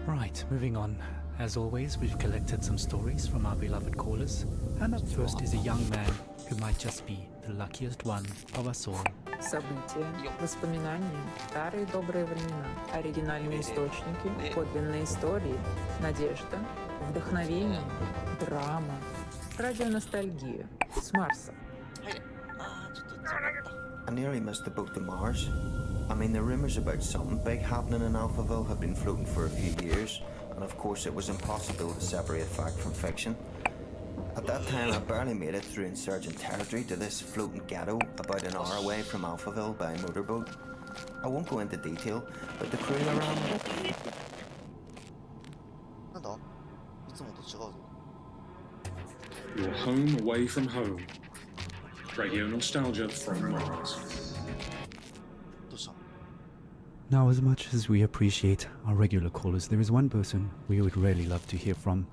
Right, moving on. As always, we've collected some stories from our beloved callers, and up first is a young man who might just be the luckiest one of us all. События, воспоминания, старые добрые времена, оригинальные источники, подлинные истории, надежда, вдохновение, драма, радионостальгия с Марса. I nearly missed the boat to Mars. I mean, the rumors about something big happening in Alphaville have been floating for a few years, and of course it was impossible to separate fact from fiction. At that time, I barely made it through insurgent territory to this floating ghetto about an hour away from Alphaville by motorboat. I won't go into detail, but the crew around me... Your home away from home. Radio nostalgia from Mars. Now, as much as we appreciate our regular callers, there is one person we would really love to hear from.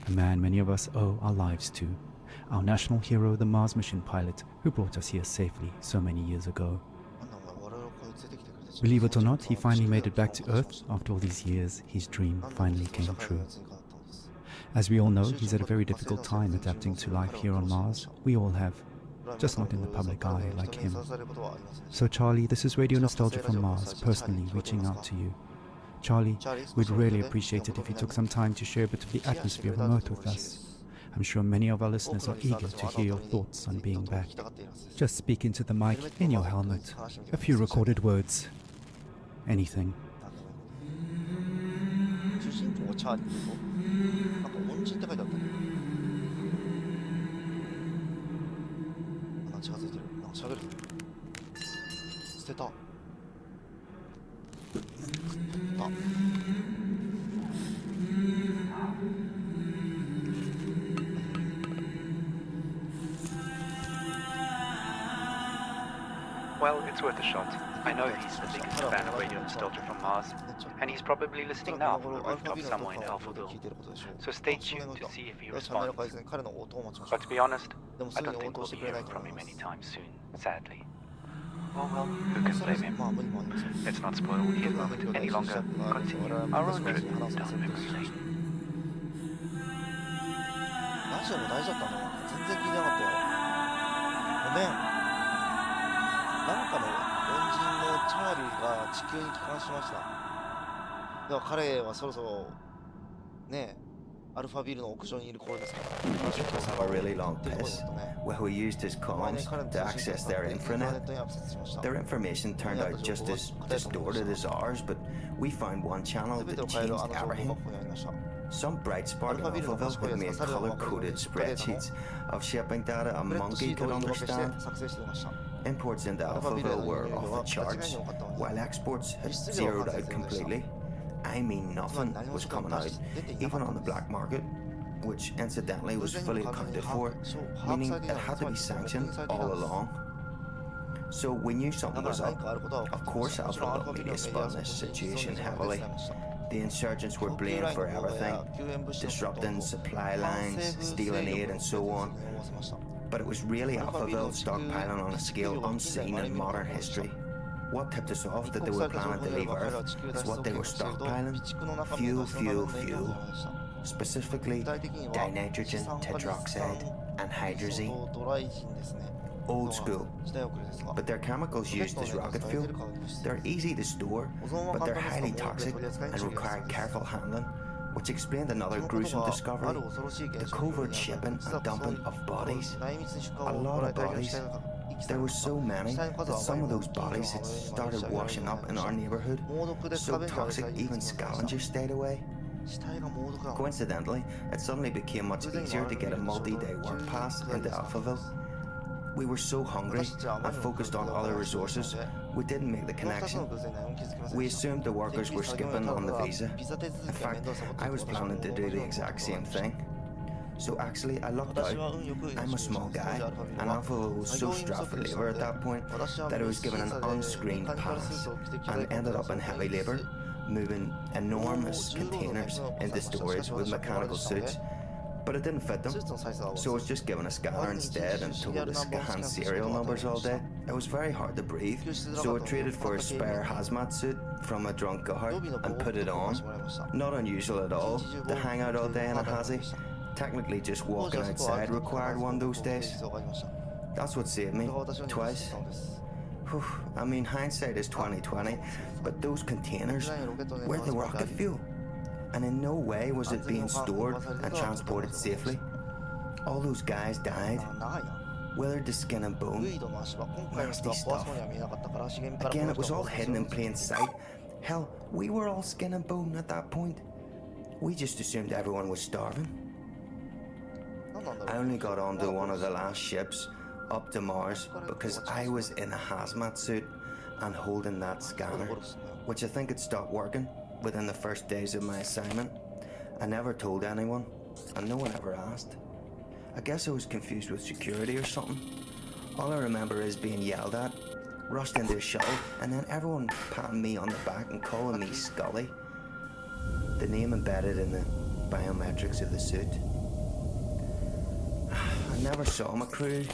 A man many of us owe our lives to. Our national hero, the Mars mission pilot, who brought us here safely so many years ago. Believe it or not, he finally made it back to Earth. After all these years, his dream finally came true. As we all know, he's had a very difficult time adapting to life here on Mars. We all have. Just not in the public eye like him. So Charlie, this is Radio Nostalgia from Mars, personally reaching out to you. Charlie, we'd really appreciate it if you took some time to share a bit of the atmosphere on Earth with us. I'm sure many of our listeners are eager to hear your thoughts on being back. Just speak into the mic in your helmet. A few recorded words. Anything. Well, it's worth a shot. I know he's the biggest fan of Radio Nostalgia from Mars, and he's probably listening now from the rooftop somewhere in Alphaville. So stay tuned to see if he responds. But to be honest, I don't think we'll be hearing from him anytime soon, sadly. Oh well, who can blame him? Let's not spoil his moment any longer. Continue our own trip down memory lane. ラジオも大事だったんだよ。全然聞いてなかったよ。ごめん。なんかの恩人のチャーリーが地球に帰還しました。では彼はそろそろね、アルファビルの屋上にいる頃ですから。A really long piss, where we used his coins to access their intranet. Their information turned out just as distorted as ours, but we found one channel that changed everything. Some bright spark in Alphaville had made color-coded spreadsheets of shipping data a monkey could understand. Imports into Alphaville were off the charts, while exports had zeroed out completely. I mean, nothing was coming out, even on the black market, which incidentally was fully accounted for, meaning it had to be sanctioned all along. So we knew something was up. Of course, Alphaville media spun this situation heavily. The insurgents were blamed for everything, disrupting supply lines, stealing aid and so on. But it was really Alphaville stockpiling on a scale unseen in modern history. What tipped us off that they were planning to leave Earth is what they were stockpiling: fuel. Specifically, dinitrogen, tetroxide, and hydrazine. Old school. But they're chemicals used as rocket fuel. They're easy to store, but they're highly toxic and require careful handling, which explained another gruesome discovery: the covert shipping and dumping of bodies. A lot of bodies. There were so many that some of those bodies had started washing up in our neighborhood, so toxic even scavengers stayed away. Coincidentally, it suddenly became much easier to get a multi-day work pass into Alphaville. We were so hungry and focused on other resources, we didn't make the connection. We assumed the workers were skipping on the visa. In fact, I was planning to do the exact same thing. So actually, I lucked out. I'm a small guy, and Alpha was so strapped for labour at that point that I was given an unscreened pass and ended up in heavy labour, moving enormous containers into storage with mechanical suits. But it didn't fit them, so I was just given a scanner instead and told to scan serial numbers all day. It was very hard to breathe, so I traded for a spare hazmat suit from a drunk guard and put it on. Not unusual at all to hang out all day in a hazy. Technically just walking outside required one those days. That's what saved me, twice. Whew, I mean, hindsight is 20/20, but those containers were the rocket fuel. And in no way was it being stored and transported safely. All those guys died, withered to skin and bone. Nasty stuff. Again, it was all hidden in plain sight. Hell, we were all skin and bone at that point. We just assumed everyone was starving. I only got onto one of the last ships up to Mars because I was in a hazmat suit and holding that scanner, which I think had stopped working within the first days of my assignment. I never told anyone, and no one ever asked. I guess I was confused with security or something. All I remember is being yelled at, rushed into a shuttle, and then everyone patting me on the back and calling me Scully, the name embedded in the biometrics of the suit. I never saw my crew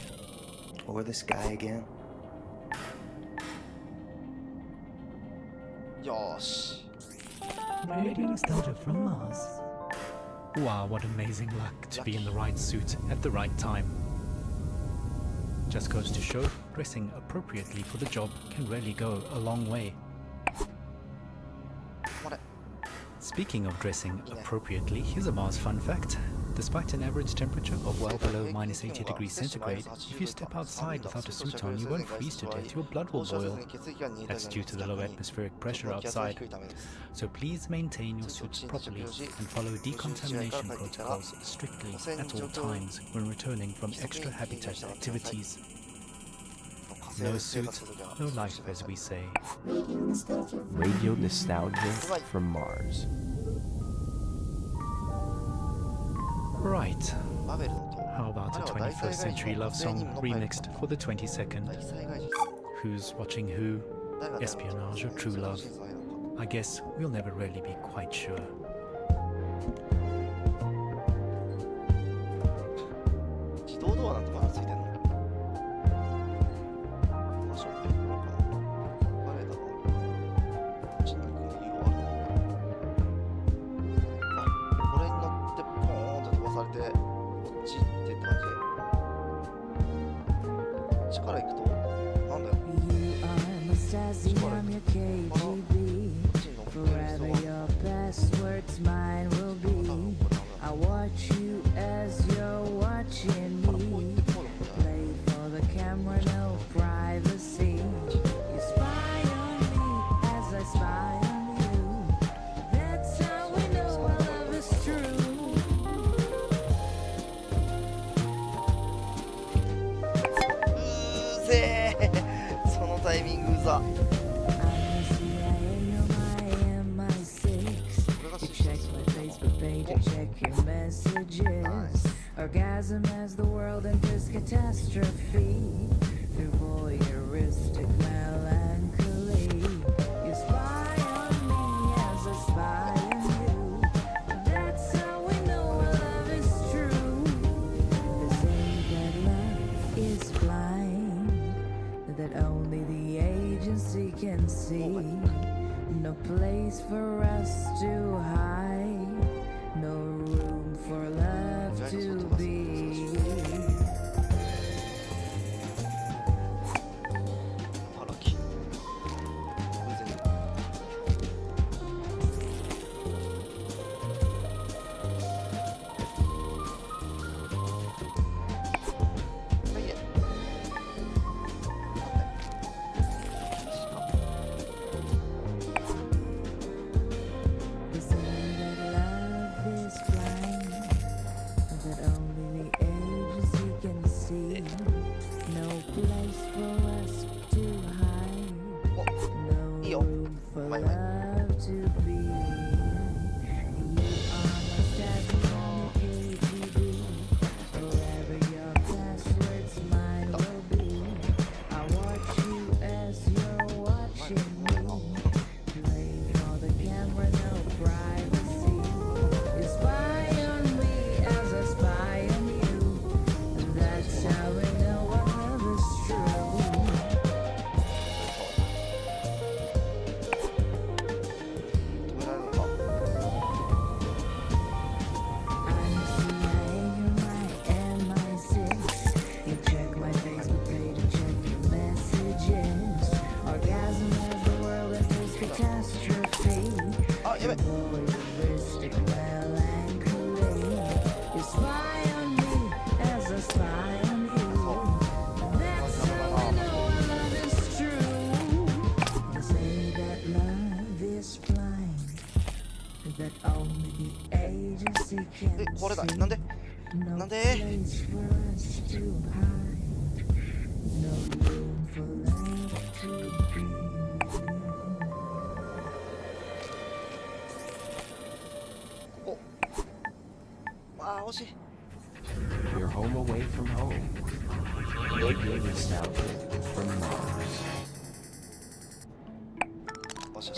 or the sky again. Yosh. Radio nostalgia from Mars. Wow, what amazing luck to be in the right suit at the right time. Just goes to show, dressing appropriately for the job can really go a long way. Speaking of dressing appropriately, here's a Mars fun fact. Despite an average temperature of well below minus 80 degrees centigrade, if you step outside without a suit on, you won't freeze to death, your blood will boil. That's due to the low atmospheric pressure outside. So please maintain your suits properly and follow decontamination protocols strictly at all times when returning from extra habitat activities. No suit, no life, as we say. Radio nostalgia from Mars. Right. How about a 21st century love song remixed for the 22nd? Who's watching who? Espionage or true love? I guess we'll never really be quite sure. Orgasm as the world enters catastrophe through voyeuristic melancholy. You spy on me as I spy on you. That's how we know our love is true. They say that love is blind, that only the agency can see. No place for us to hide, no room for love to be. words to hide, no room for life to breathe. あー惜しい。 You're home away from home. Radio nostalgia from Mars.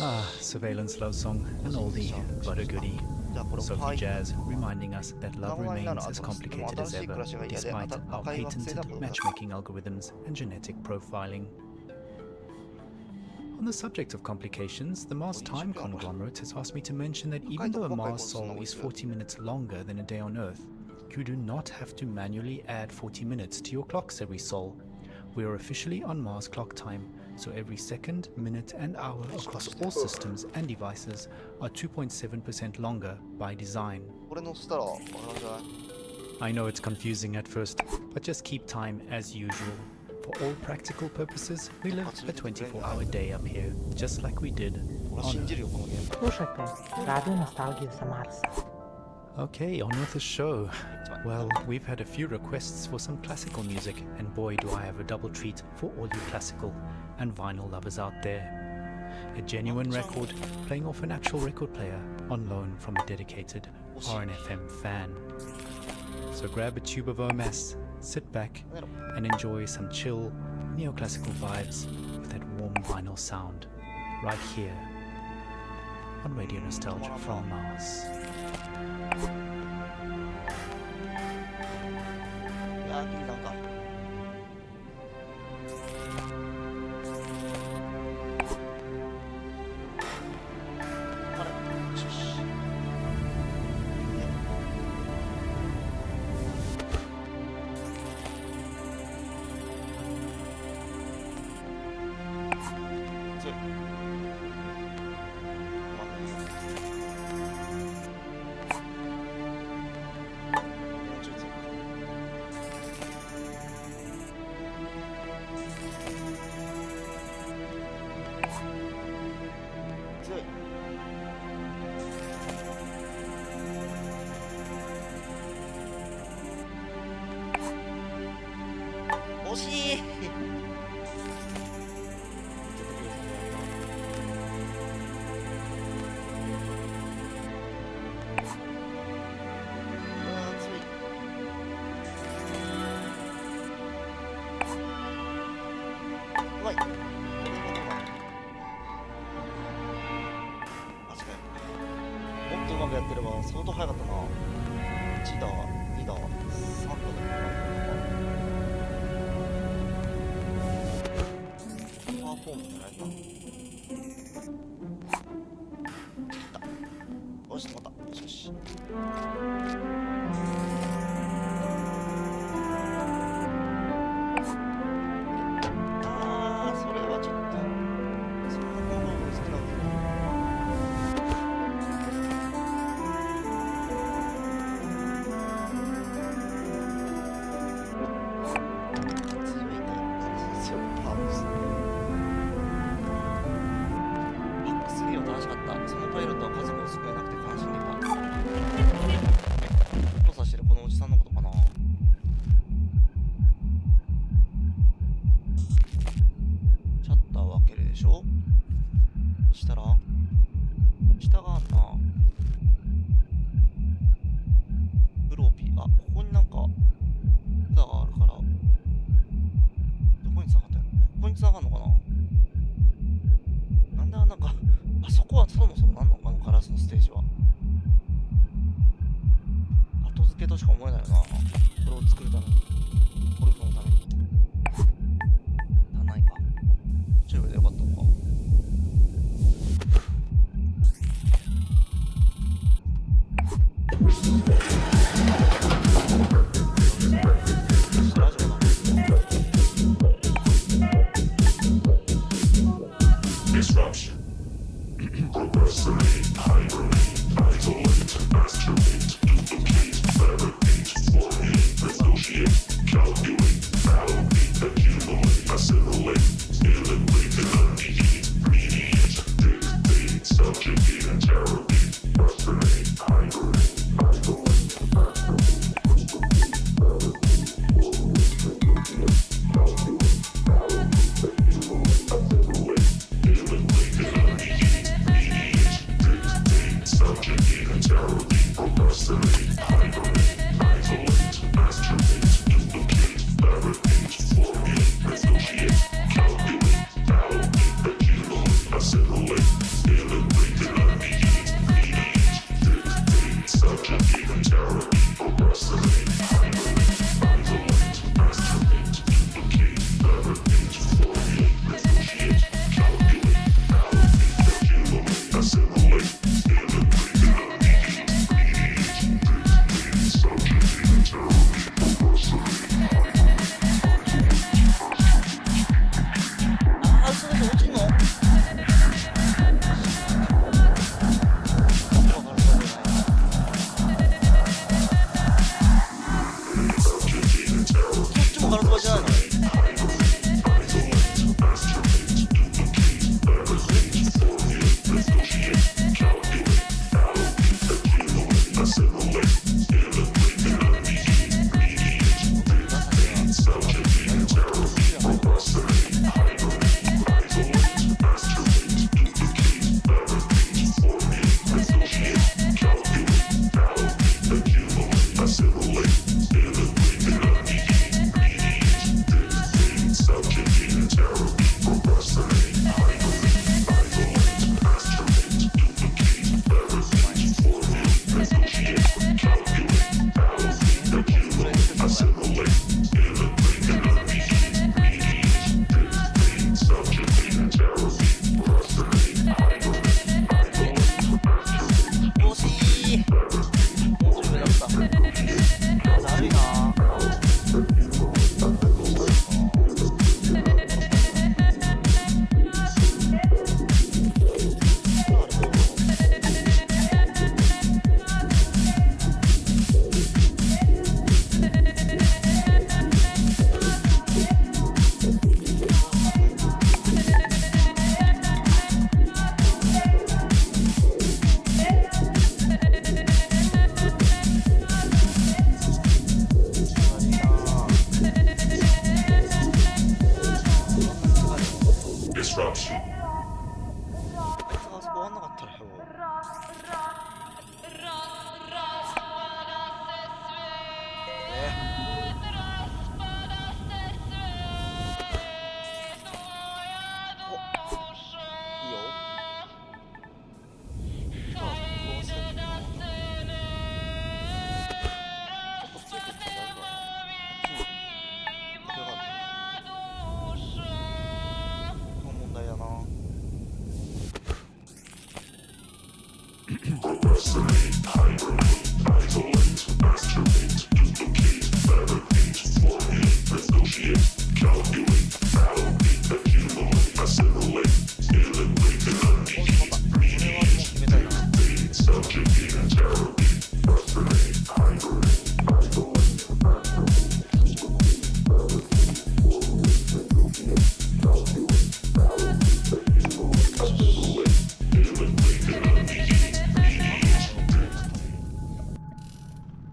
Ah, surveillance love song, an oldie, but a goodie. Sophie Jazz reminding us that love remains as complicated as ever, despite our patented matchmaking algorithms and genetic profiling. On the subject of complications, the Mars Time Conglomerate has asked me to mention that even though a Mars sol is 40 minutes longer than a day on Earth, you do not have to manually add 40 minutes to your clocks every sol. We are officially on Mars clock time, so every second, minute and hour across all systems and devices are 2.7% longer by design. I know it's confusing at first, but just keep time as usual. For all practical purposes, we live a 24-hour day up here, just like we did on Earth. Слушайте, радио ностальгия за Марса. Okay, on with the show. Well, we've had a few requests for some classical music, and boy do I have a double treat for all you classical and vinyl lovers out there. A genuine record playing off an actual record player on loan from a dedicated RNFM fan. So grab a tube of OMS, sit back and enjoy some chill, neoclassical vibes with that warm vinyl sound right here on Radio Nostalgia from Mars. いやー、いいなんか。あれ、よしよし。強い。惜しい。うまい。マジかよ。もっとうまくやってれば相当早かったな。1だ、2だ、3だとパワーフォームじゃないかな。よし、止まった。よしよし。それはちょっとそんなパワーフォーム好きなんだよ。宝塚じゃないの？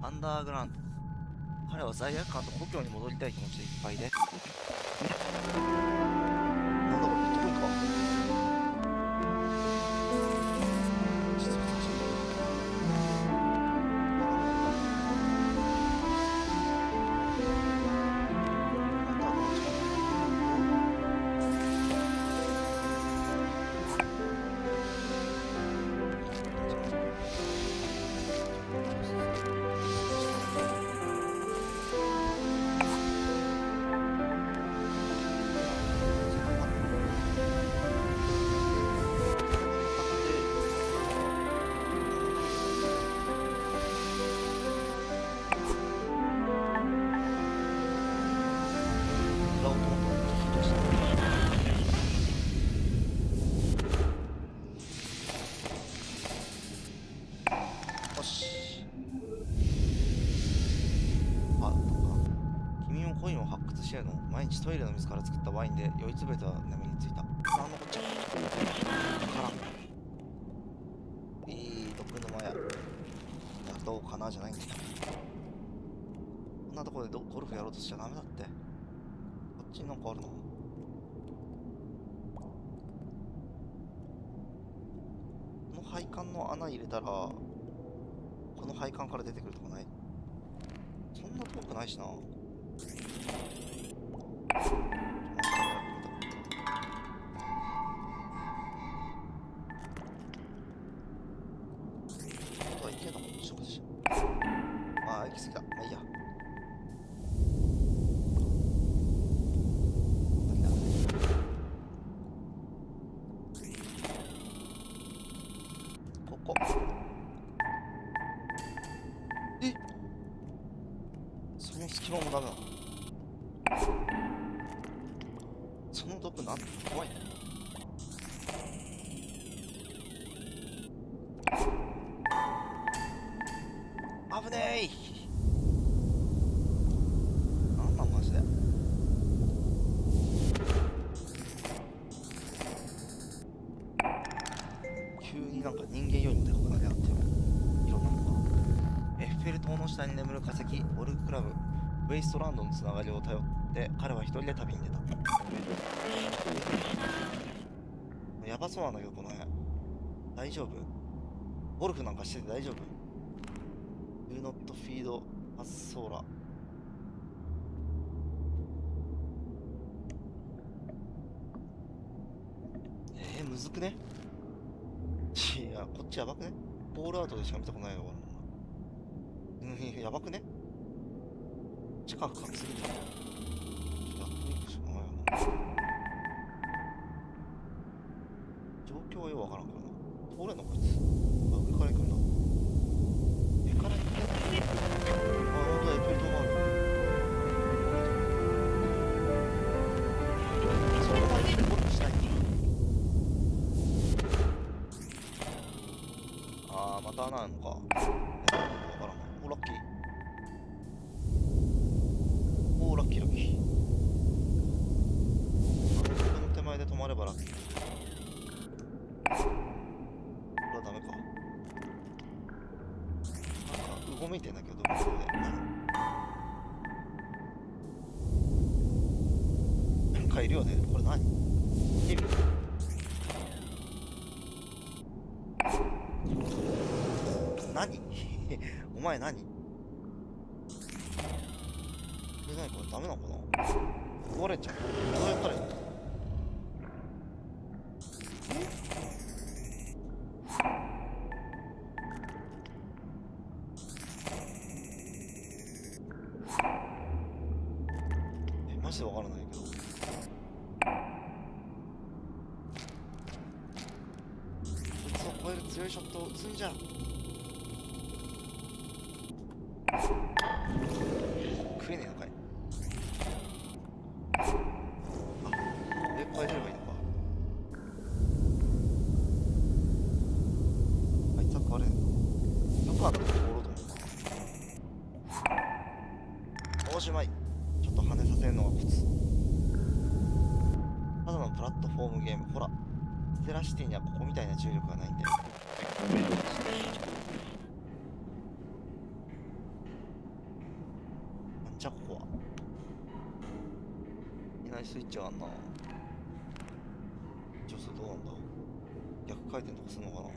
アンダーグラウンド。彼は罪悪感と故郷に戻りたい気持ちでいっぱいで。なんだこれ、ビットコインか。毎日トイレの水から作ったワインで酔いつぶれた眠りについた。なんのこっちゃ。からん。いい毒沼や。どうかなじゃないんだ。こんなところでゴルフやろうとしちゃダメだって。こっちになんかあるの？この配管の穴入れたら、この配管から出てくるとかない？そんな遠くないしな。まあ、行き過ぎた。まあいいや。ここ。え？その隙間もダメなの？その毒なんて怖いね。危ねえ。なんなんマジで。の下に眠る化石ゴルフクラブウェイストランドのつながりを頼って彼は一人で旅に出た。やばそうなんだけどこの辺大丈夫？ゴルフなんかしてて大丈夫？ Do not feed us solar。むずくね？いや、こっちやばくね？ボールアウトでしか見たことないよ、俺。やばくね？近く隠すぎる。やっていくしかないよな。状況はよくわからんからな。通れんのこいつ。あ、上から行くんだ。上から行くんだ。あ、ほんとだ、エッフェル塔もある。そこまでゴルフしたい。あー、また穴あるのか。わからんわ。お、ラッキー。おー、ラッキーラッキー。この手前で止まればラッキー。これはダメか。なんか、うごめいてんだけど、どこで。なんかいるよね。これ何？ヘビ？何？お前何？これ何？これダメなのかな？壊れちゃう。どうやったらいいの？マジでわからないけど。こいつを超える強いショットを打つんじゃ。食えねえのかい。あ、上越えればいいのか。あいつは食われんの。よくあったとこ通ろうと思うな。おしまい。ちょっと跳ねさせるのがコツ。ただのプラットフォームゲーム。ほら、ステラシティにはここみたいな重力がないんだよ。なんじゃここは。いないスイッチがあんな。女性どうなんだ。逆回転とかするのかな。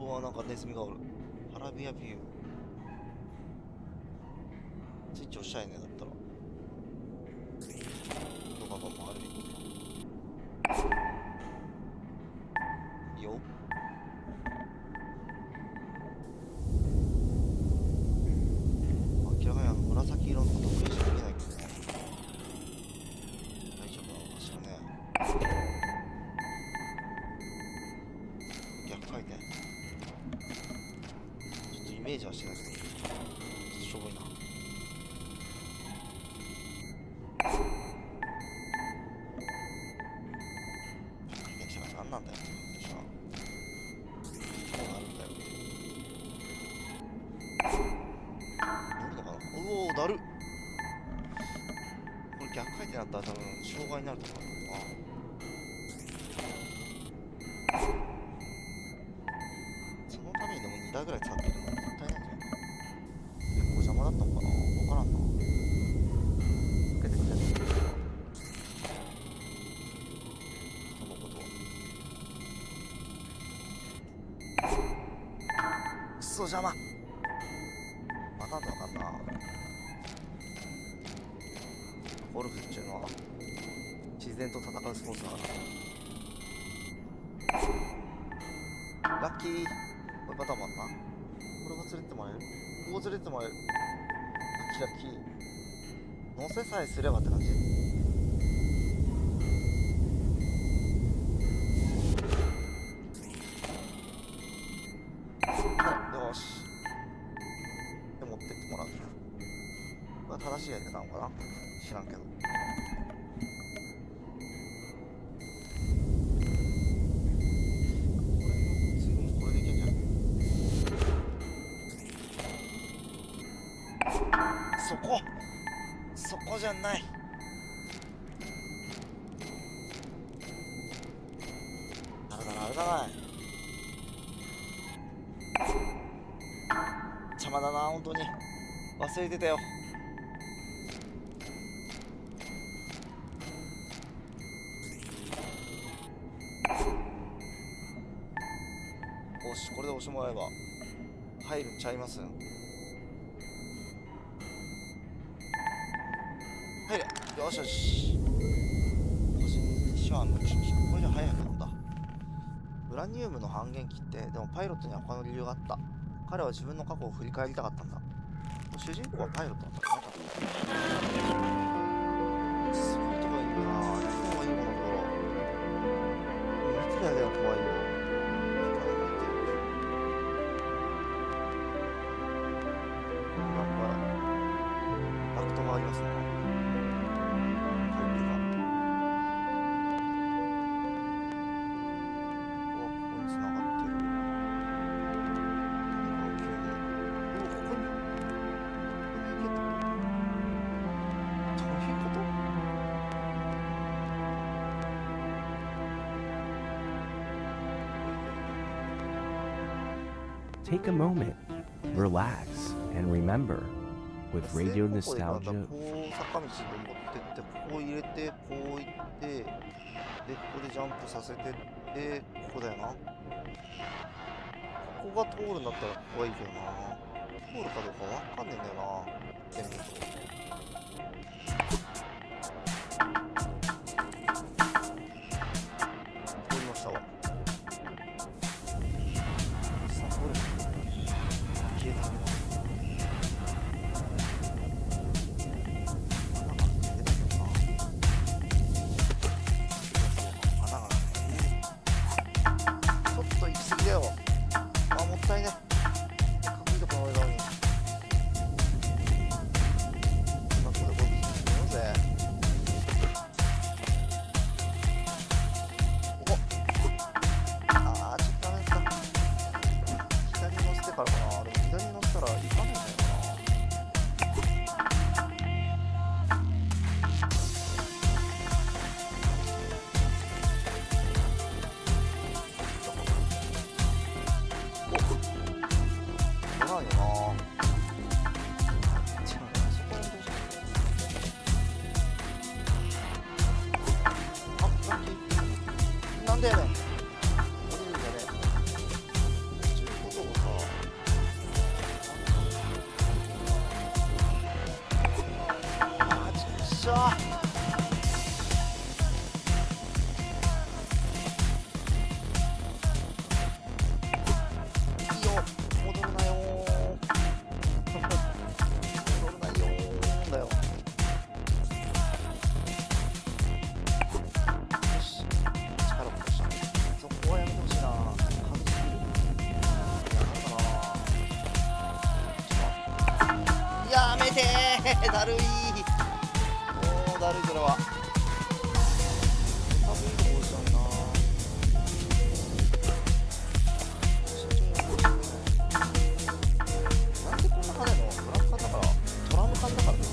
うわ、なんかネズミがおる。アラビアビュー。スイッチ押したいね、だったら。どこかもある。いいよ。明らかに紫色のことこれしか見えないけどね。大丈夫なのかしらね。逆回転。ちょっとイメージはしてないけど、ちょっとしょぼいな。何なんだよ、そうなるんだよ。乗るのかな。おお、だるっ。これ逆回転だったら多分障害になると思うな。そのためにでも2台ぐらい使ってるのもったいないんじゃないか。結構邪魔だったのかな。分からんな。受けてくれるのかな。そのことはくそ邪魔。またんとわかんな。ゴルフっていうのは自然と戦うスポーツだから。ラッキー。こういうパターンもあんな。これが連れてってもらえる。ここ連れてってもらえる。ラッキーラッキー。乗せさえすればって感じ。よし。で持ってってもらう。これは正しいやり方なのかな。知らんけど。これでいけんじゃん。そこじゃない。あれだな、あれだな。だな、本当に忘れてたよ。よし、これで押してもらえば入るんちゃいますん。入れ。よしよし。個人手腕の知識、これじゃ早くなんだ。ウラニウムの半減期って、でもパイロットには他の理由があった。彼は自分の過去を振り返りたかったんだ。主人公はパイロットなんだろうな。すごいとこいいな。やった方がいいものだろう。見てるだけは怖いよ。ダクトがありますね。Take a moment, relax, and remember, with radio nostalgia. こう坂道で持ってって、こう入れて、こう行って、で、ここでジャンプさせてって、ここだよな。ここが通るんだったらここがいいけどな。通るかどうかわかんねえんだよな。全部。通りましたわ。さあ、通る。消えたね。なんだよね。降りるんだね。15度をさ。あー、ちっしゃ。いいよ、戻るなよー。戻るなよーだよ。やめてーだるい。もうだるい、これは。多分いいところじゃんな。なんでこんな跳ねんの？ブラック缶だから、トラム缶だからです。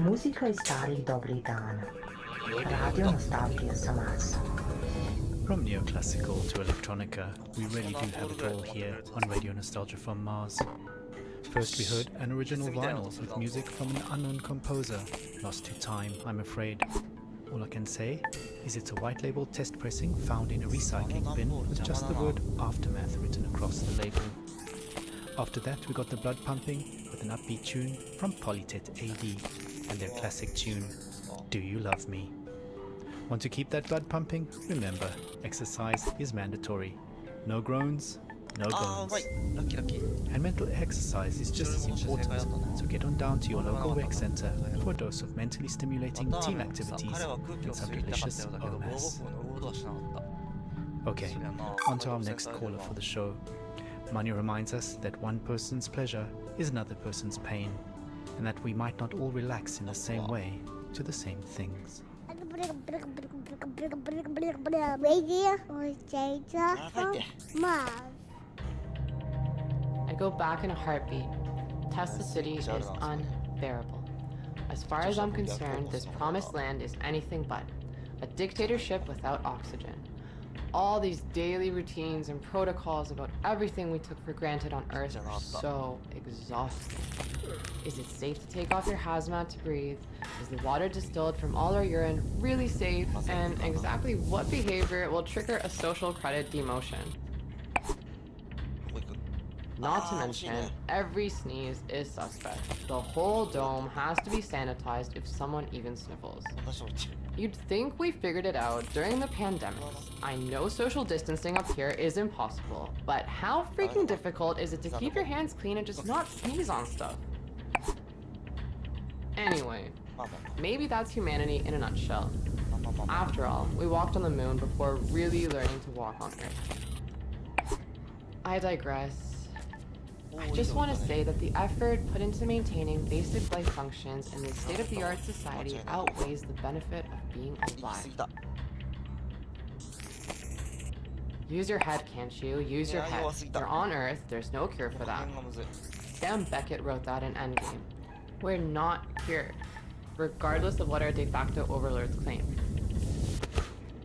Muzika iz starih dobrih dana. Radio nostalgija za masa. From neoclassical to electronica, we really do have it all here on Radio Nostalgia from Mars. First we heard an original vinyl with music from an unknown composer, lost to time, I'm afraid. All I can say is it's a white label test pressing found in a recycling bin with just the word Aftermath written across the label. After that we got the blood pumping with an upbeat tune from Polytet AD and their classic tune, Do You Love Me? Want to keep that blood pumping? Remember, exercise is mandatory. No groans, no bones. And mental exercise is just as important, so get on down to your local rec center for a dose of mentally stimulating team activities and some delicious OMAS. Okay, on to our next caller for the show. Money reminds us that one person's pleasure is another person's pain, and that we might not all relax in the same way to the same things. I'd go back in a heartbeat. Test the city is unbearable. As far as I'm concerned, this promised land is anything but a dictatorship without oxygen. All these daily routines and protocols about everything we took for granted on Earth are so exhausting. Is it safe to take off your hazmat to breathe? Is the water distilled from all our urine really safe? And exactly what behavior will trigger a social credit demotion? Not to mention, every sneeze is suspect. The whole dome has to be sanitized if someone even sniffles. You'd think we figured it out during the pandemic. I know social distancing up here is impossible, but how freaking difficult is it to keep your hands clean and just not sneeze on stuff? Anyway, maybe that's humanity in a nutshell. After all, we walked on the moon before really learning to walk on Earth. I digress. I just want to say that the effort put into maintaining basic life functions in this state-of-the-art society outweighs the benefit of being alive. Use your head, can't you? Use your head. You're on Earth, there's no cure for that. Sam Beckett wrote that in Endgame. We're not cured, regardless of what our de facto overlords claim.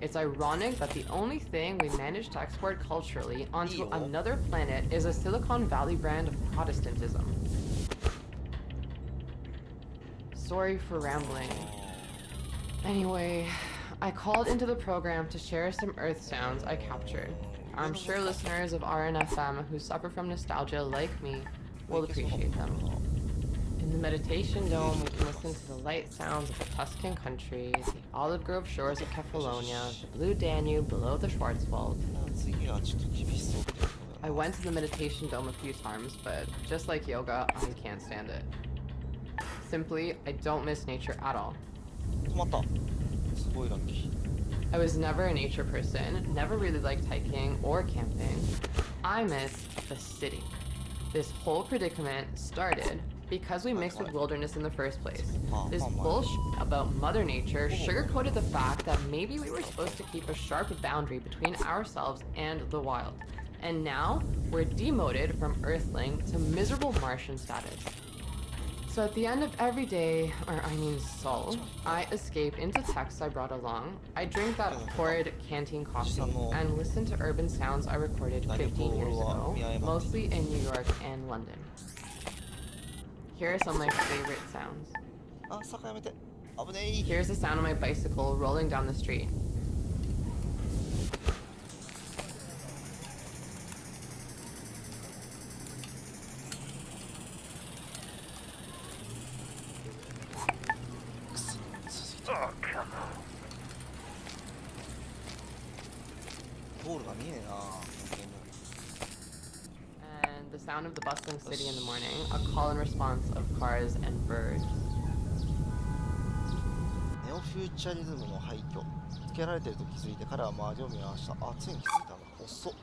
It's ironic that the only thing we managed to export culturally onto another planet is a Silicon Valley brand of Protestantism. Sorry for rambling. Anyway, I called into the program to share some Earth sounds I captured. I'm sure listeners of RNFM who suffer from nostalgia like me will appreciate them. In the meditation dome, we can listen to the light sounds of the Tuscan country, the olive grove shores of Kefalonia, the blue Danube below the Schwarzwald. I went to the meditation dome a few times, but just like yoga, I can't stand it. Simply, I don't miss nature at all. I was never a nature person, never really liked hiking or camping. I miss the city. This whole predicament started because we mixed with wilderness in the first place. This bullshit about Mother Nature sugarcoated the fact that maybe we were supposed to keep a sharp boundary between ourselves and the wild. And now, we're demoted from Earthling to miserable Martian status. So at the end of every day, soul, I escape into texts I brought along. I drink that horrid canteen coffee and listen to urban sounds I recorded 15 years ago, mostly in New York and London. Here are some of my favorite sounds. Here's the sound of my bicycle rolling down the street. Oh, come on. And the sound of the bustling city in the morning, a call and response of cars and birds. ネオフューチャリズムの廃墟。つけられてると気づいて彼は周りを見回した。あ、ついに気づいたんだ。遅っ。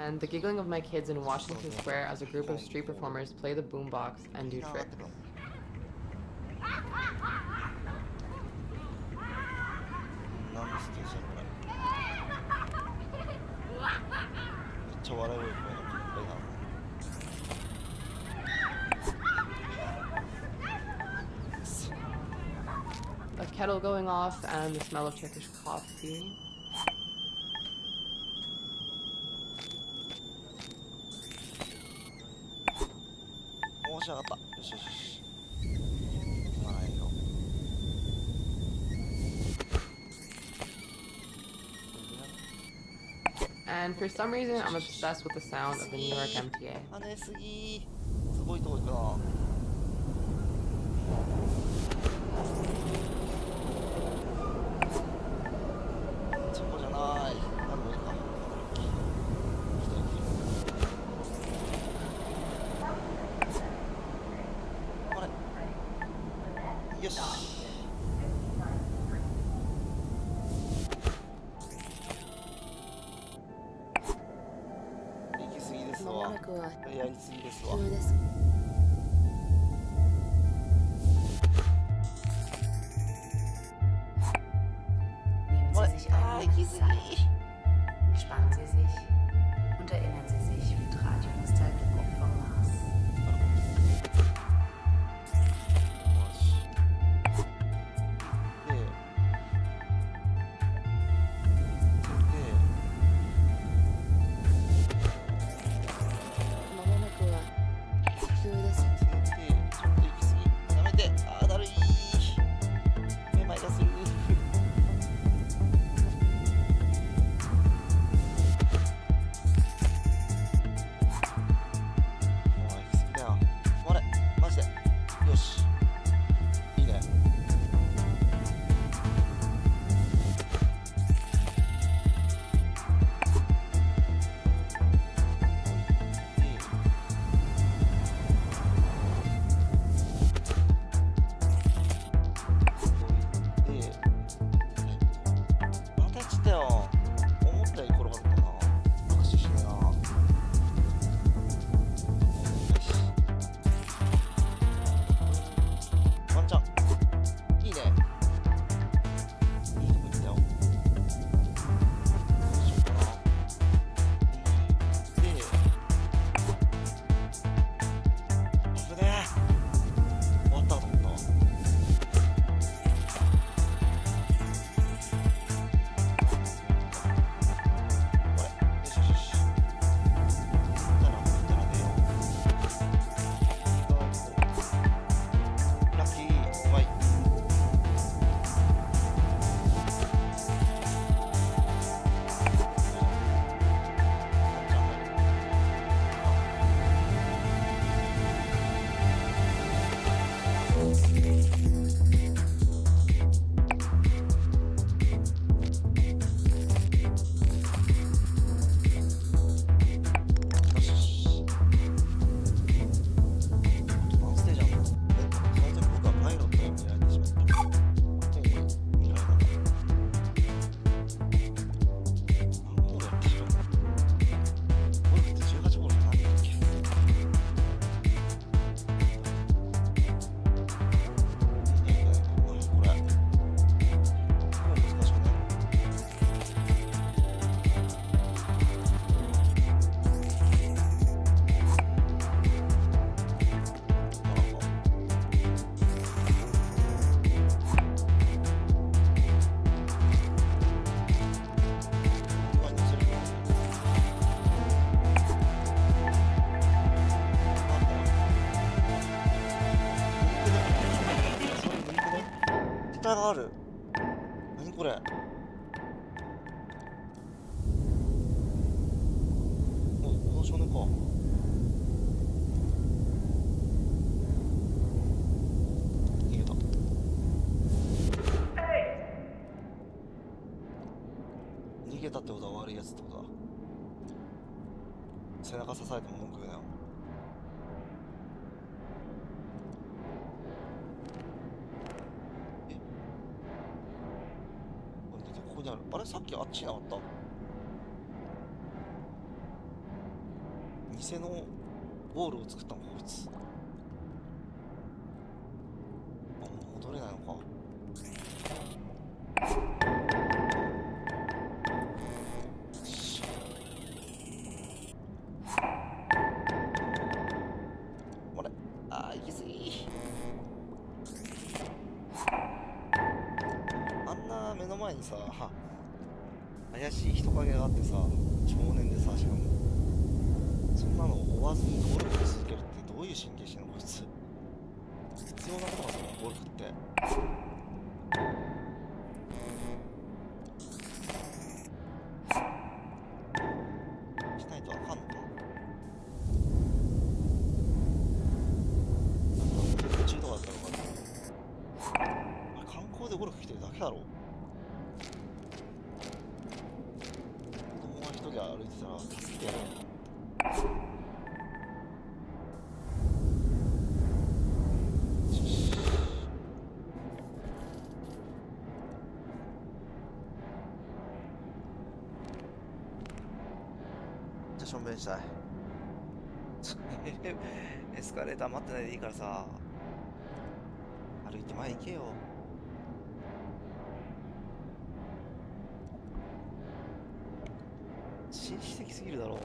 And the giggling of my kids in Washington Square as a group of street performers play the boombox and do tricks. a kettle going off, and the smell of Turkish coffee. 申し上がった。よしよしよし。まあいいよ。And for some reason, I'm obsessed with the sound of the New York MTA. 跳ねすぎ。すごいとこ行くな。そこじゃない。なんでもいいか。あれ。よし。行き過ぎですわ。やりすぎですわ。Entspannen Sie sich und erinnern Sie sich mit Radionostalgie vom Mars.がある。何これ。お、少年か。逃げた。逃げたってことは悪いやつってことだ。背中支えても文句言うなよ。ここにある。あれさっきあっちになかった。偽のボールを作ったのかこいつ。あ、もう戻れないのか。あれ、あー、行き過ぎ。目の前にさ、怪しい人影があってさ、少年でさ、しかもそんなのを追わずにゴルフを続けるってどういう神経してんのこいつ。必要なことかそのゴルフって。しないとあかんのか。途中とかだったのかな。観光でゴルフ来てるだけだろ。子供が一人歩いてたら助けてやるよ。じゃあしょんべんしたい。エスカレーター待ってないでいいからさ、歩いて前行けよ。紳士的すぎるだろう。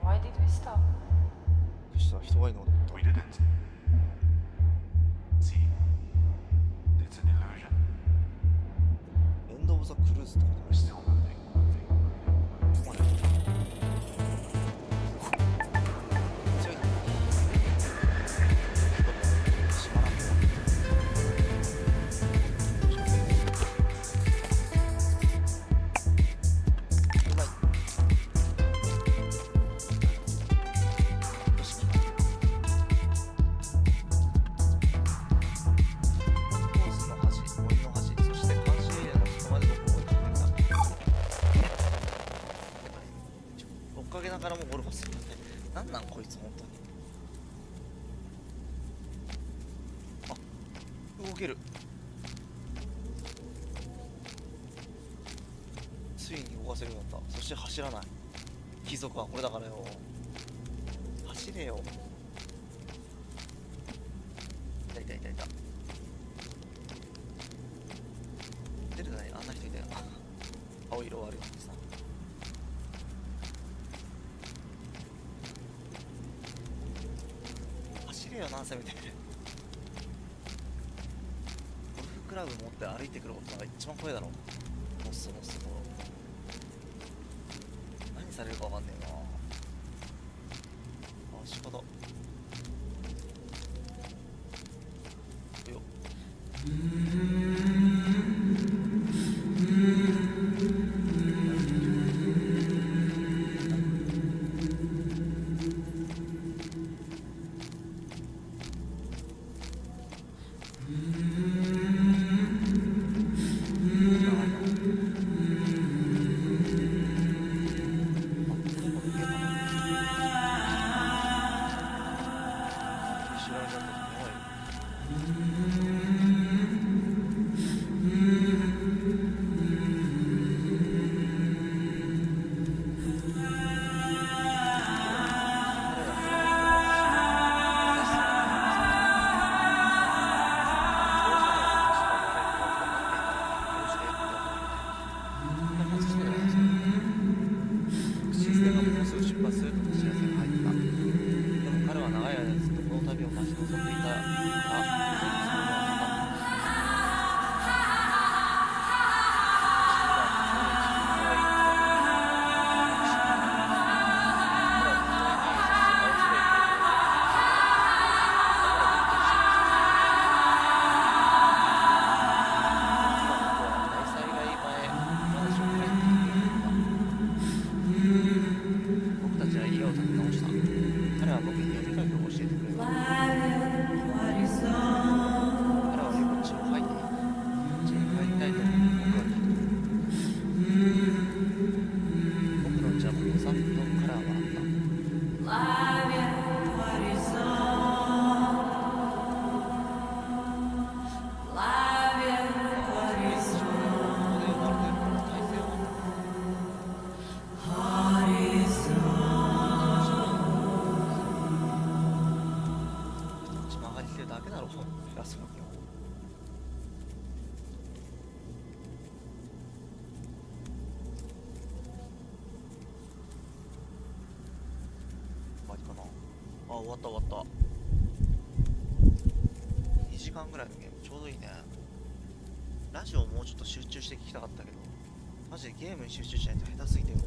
Why did we stop? そしたら人がいるのかと思った。 We didn't. See, it's an illusion. エンド・オブ・ザ・クルーズってこと We're still moving. ここまで強いな。しまらんけど。うまい。よし。コースの端、森の端、そして監視エリアのそこまでどこを追いかけてんだ。追っかけながらもゴルフをするんだね。なんなんこいつ本当に。あ、動ける。ついに動かせるようになった。そして走らない。貴族はこれだからよ。走れよ。いたいたいたいた。出るね、あんな人いたよな。青い色あるよってさ。走れよ、なんせみたいな。ゴルフクラブ持って歩いてくることが一番怖いだろ。もっそもっそと。何されるかわかんねえな。あ、仕方。よっ。終わった終わった。2時間ぐらいのゲーム、ちょうどいいね。ラジオもうちょっと集中して聞きたかったけど、マジでゲームに集中しないと下手すぎてよ。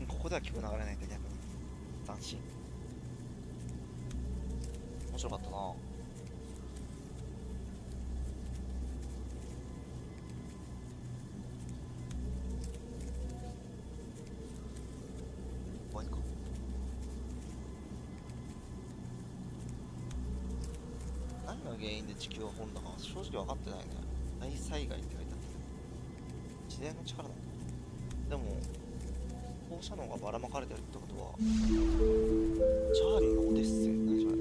ここでは曲流れないんだ、逆に。斬新。面白かったな。終わりか。何が原因で地球は滅んだか正直分かってないね。大災害って書いてあった。自然の力なんだ。でも放射能がばらまかれてるってことは、チャーリーのオデッセイ、何それ。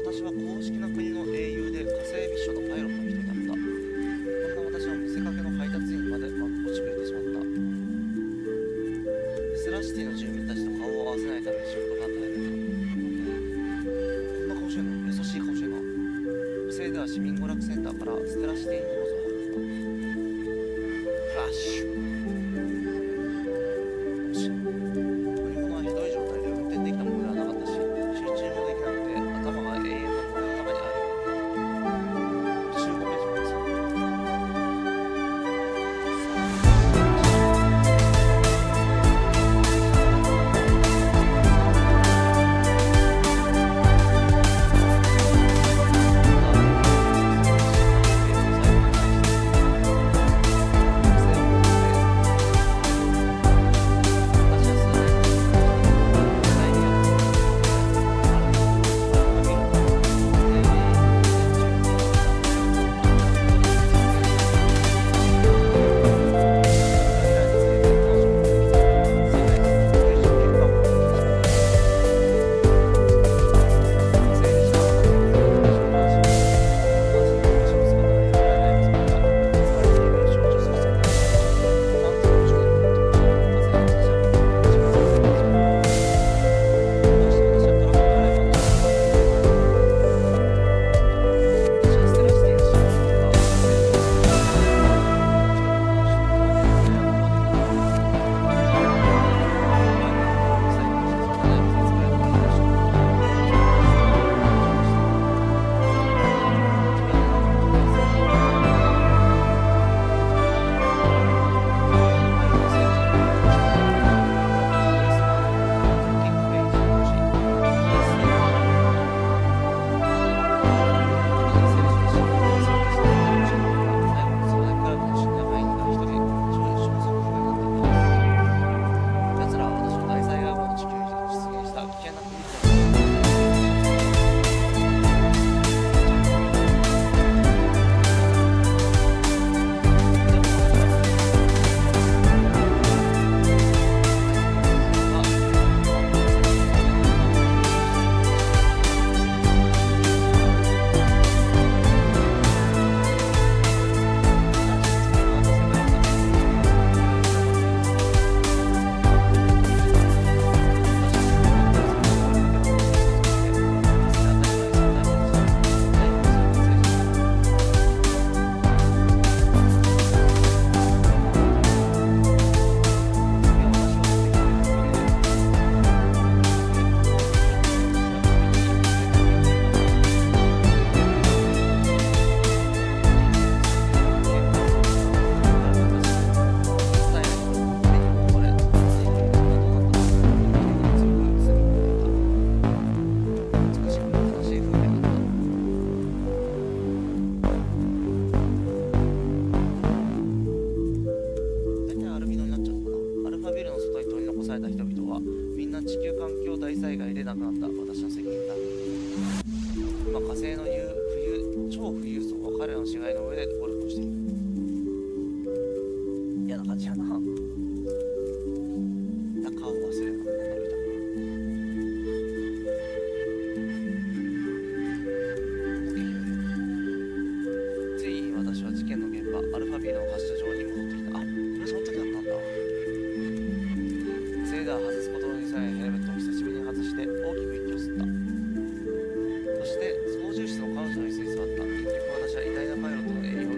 私は公式な国の英雄で火星ミッションのパイロットの人になった。こんな私は見せかけの配達員まで落ちぶれてしまった。デスラシティの住民たちと顔を合わせないために仕事が大変だった。こんな顔してんの？優しい顔してんな。火星では市民娯楽センターからステラシティに荷物を運んだ。フラッシュ。乗り物はひどい状態で運転できたものではなかったし、集中もできなくて頭が永遠の森の中にあるようだった。15ページもです。超富裕層は彼らの死骸の上でゴルフをしている。嫌な感じやな。中を忘れるのが歩いた。ついに私は事件の現場アルファビールの発射場に戻ってきた。あ、これその時だったんだ。セーダー外すことにさえヘルメットを久しぶりに外して大きく息を吸った。そして操縦室の彼女の椅子に座った。結局私は偉大なパイロットの英雄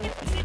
ね。